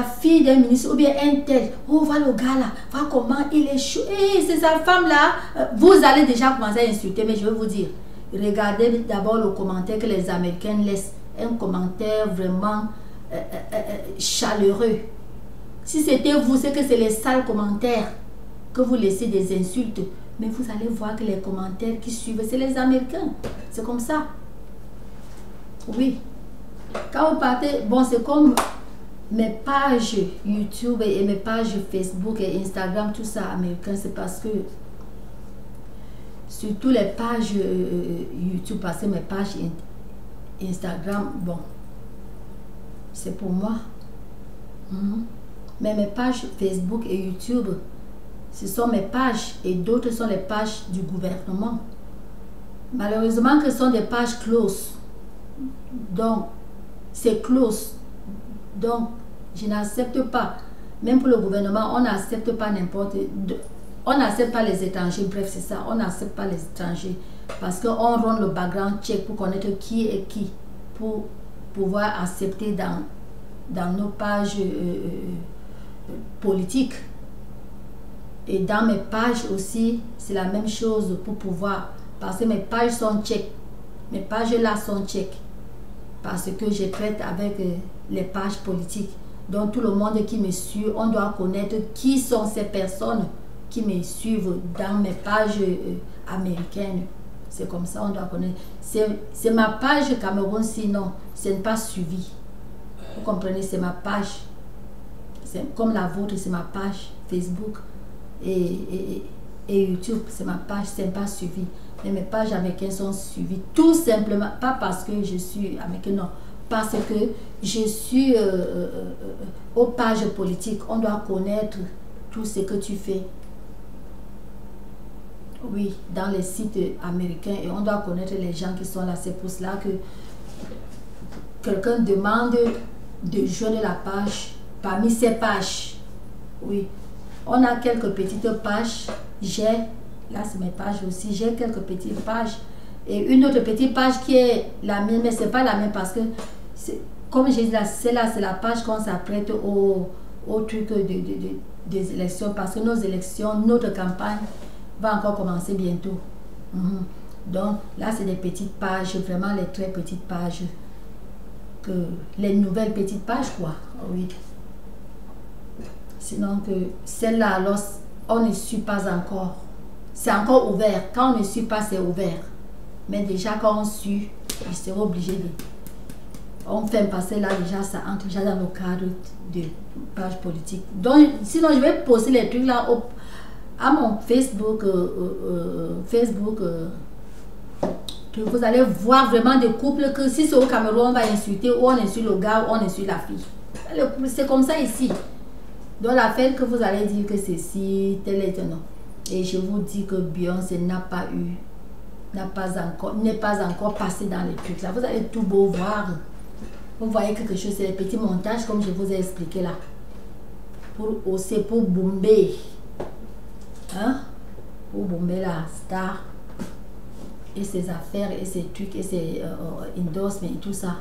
fille d'un ministre, ou bien un tel, oh, voilà le gars là, voilà comment il est chaud. Hey, c'est sa femme là. Vous allez déjà commencer à insulter, mais je vais vous dire, regardez d'abord le commentaire que les Américains laissent. Un commentaire vraiment chaleureux. Si c'était vous, c'est que c'est les sales commentaires que vous laissez des insultes. Mais vous allez voir que les commentaires qui suivent, c'est les Américains. C'est comme ça. Oui. Quand vous partez, bon, c'est comme mes pages YouTube et mes pages Facebook et Instagram, tout ça américain, c'est parce que surtout les pages YouTube, parce que mes pages Instagram, bon, c'est pour moi. Mais mes pages Facebook et YouTube, ce sont mes pages et d'autres sont les pages du gouvernement. Malheureusement, que ce sont des pages closes. Donc, c'est close. Donc, je n'accepte pas. Même pour le gouvernement, on n'accepte pas n'importe. On n'accepte pas les étrangers. Bref, c'est ça. On n'accepte pas les étrangers. Parce qu'on rend le background check pour connaître qui est qui. Pour pouvoir accepter dans nos pages politiques. Et dans mes pages aussi, c'est la même chose pour pouvoir. Parce que mes pages sont check. Mes pages là sont check. Parce que je traite avec les pages politiques. Donc tout le monde qui me suit, on doit connaître qui sont ces personnes qui me suivent dans mes pages américaines. C'est comme ça, on doit connaître. C'est ma page Cameroun, sinon, ce n'est pas suivi. Vous comprenez, c'est ma page. Comme la vôtre, c'est ma page Facebook et YouTube, c'est ma page, c'est pas suivi. Mais mes pages américaines sont suivies tout simplement, pas parce que je suis américaine, non, parce que je suis aux pages politiques. On doit connaître tout ce que tu fais. Oui, dans les sites américains, et on doit connaître les gens qui sont là. C'est pour cela que quelqu'un demande de joindre la page parmi ces pages. Oui, on a quelques petites pages. Là c'est mes pages aussi, j'ai quelques petites pages. Et une autre petite page qui est la mienne, mais c'est pas la mienne parce que, comme j'ai dit, celle-là c'est la page qu'on s'apprête au truc des élections. Parce que nos élections, notre campagne va encore commencer bientôt. Donc là c'est des petites pages, vraiment les très petites pages, les nouvelles petites pages quoi. Oui. Sinon que celle-là, alors on ne suit pas encore. C'est encore ouvert. Quand on ne suit pas, c'est ouvert. Mais déjà quand on suit, il sera obligé de... On fait passer là déjà, ça entre déjà dans le cadre de page politique. Donc sinon je vais poster les trucs là à mon Facebook, vous allez voir vraiment des couples que si c'est au Cameroun, on va insulter, ou on insulte le gars, ou on insulte la fille. C'est comme ça ici. Donc la fête que vous allez dire que c'est si, tel est non. Et je vous dis que Beyoncé n'est pas encore passé dans les trucs là. Vous allez tout beau voir. Vous voyez quelque chose, c'est les petits montages comme je vous ai expliqué là. Pour bomber. Hein? Pour bomber la star. Et ses affaires, et ses trucs, et ses endorsements et tout ça.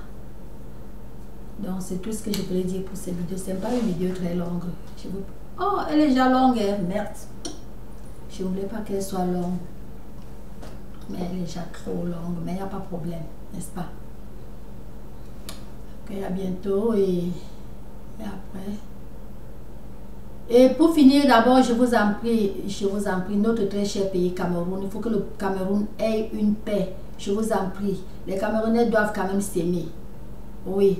Donc c'est tout ce que je voulais dire pour cette vidéo. Ce n'est pas une vidéo très longue. Oh, elle est déjà longue, hein? Merde. Je ne voulais pas qu'elle soit longue. mais elle est déjà trop longue, mais il n'y a pas de problème, n'est-ce pas? Ok, à bientôt et après. Et pour finir, d'abord, je vous en prie, notre très cher pays Cameroun, il faut que le Cameroun ait une paix. Je vous en prie. Les Camerounais doivent quand même s'aimer. Oui.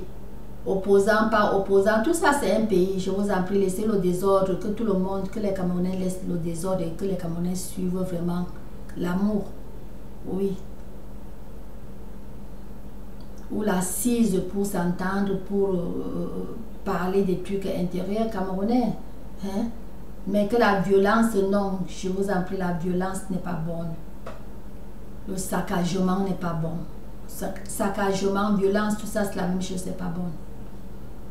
Opposant, pas opposant, tout ça c'est un pays. Je vous en prie, laissez le désordre, que tout le monde, que les Camerounais laissent le désordre et que les Camerounais suivent vraiment l'amour. Oui. Ou l'assise pour s'entendre, pour parler des trucs intérieurs camerounais. Hein? Mais que la violence, non, je vous en prie, la violence n'est pas bonne. Le saccagement n'est pas bon. Saccagement, violence, tout ça c'est la même chose, c'est pas bon.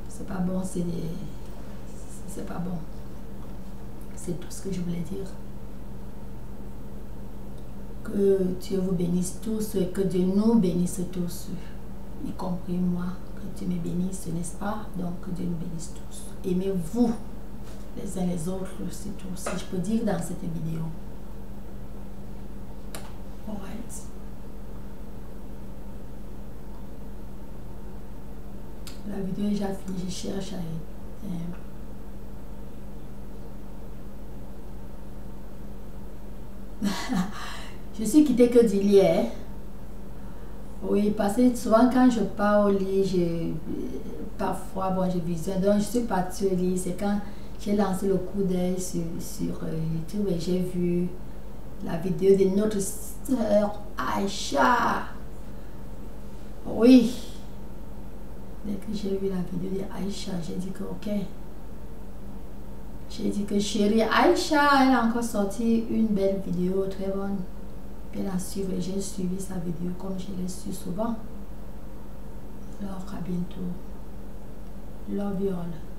C'est pas bon, c'est pas bon. C'est tout ce que je voulais dire. Que Dieu vous bénisse tous et que Dieu nous bénisse tous, y compris moi. Que Dieu me bénisse, n'est-ce pas? Donc que Dieu nous bénisse tous. Aimez-vous les uns les autres, c'est tout, si je peux dire dans cette vidéo. Alright. La vidéo est déjà finie, je cherche à... Je suis quittée que d'hier. Oui, parce que souvent quand je pars au lit, parfois, bon, je visionne. Donc, je suis partie au lit. C'est quand j'ai lancé le coup d'œil sur YouTube et j'ai vu la vidéo de notre sœur Aïcha. Oui. Dès que j'ai vu la vidéo de Aïcha, j'ai dit que ok. J'ai dit que chérie Aïcha, elle a encore sorti une belle vidéo très bonne. Elle a suivi, j'ai suivi sa vidéo comme je l'ai su souvent. Alors à bientôt. Love you all.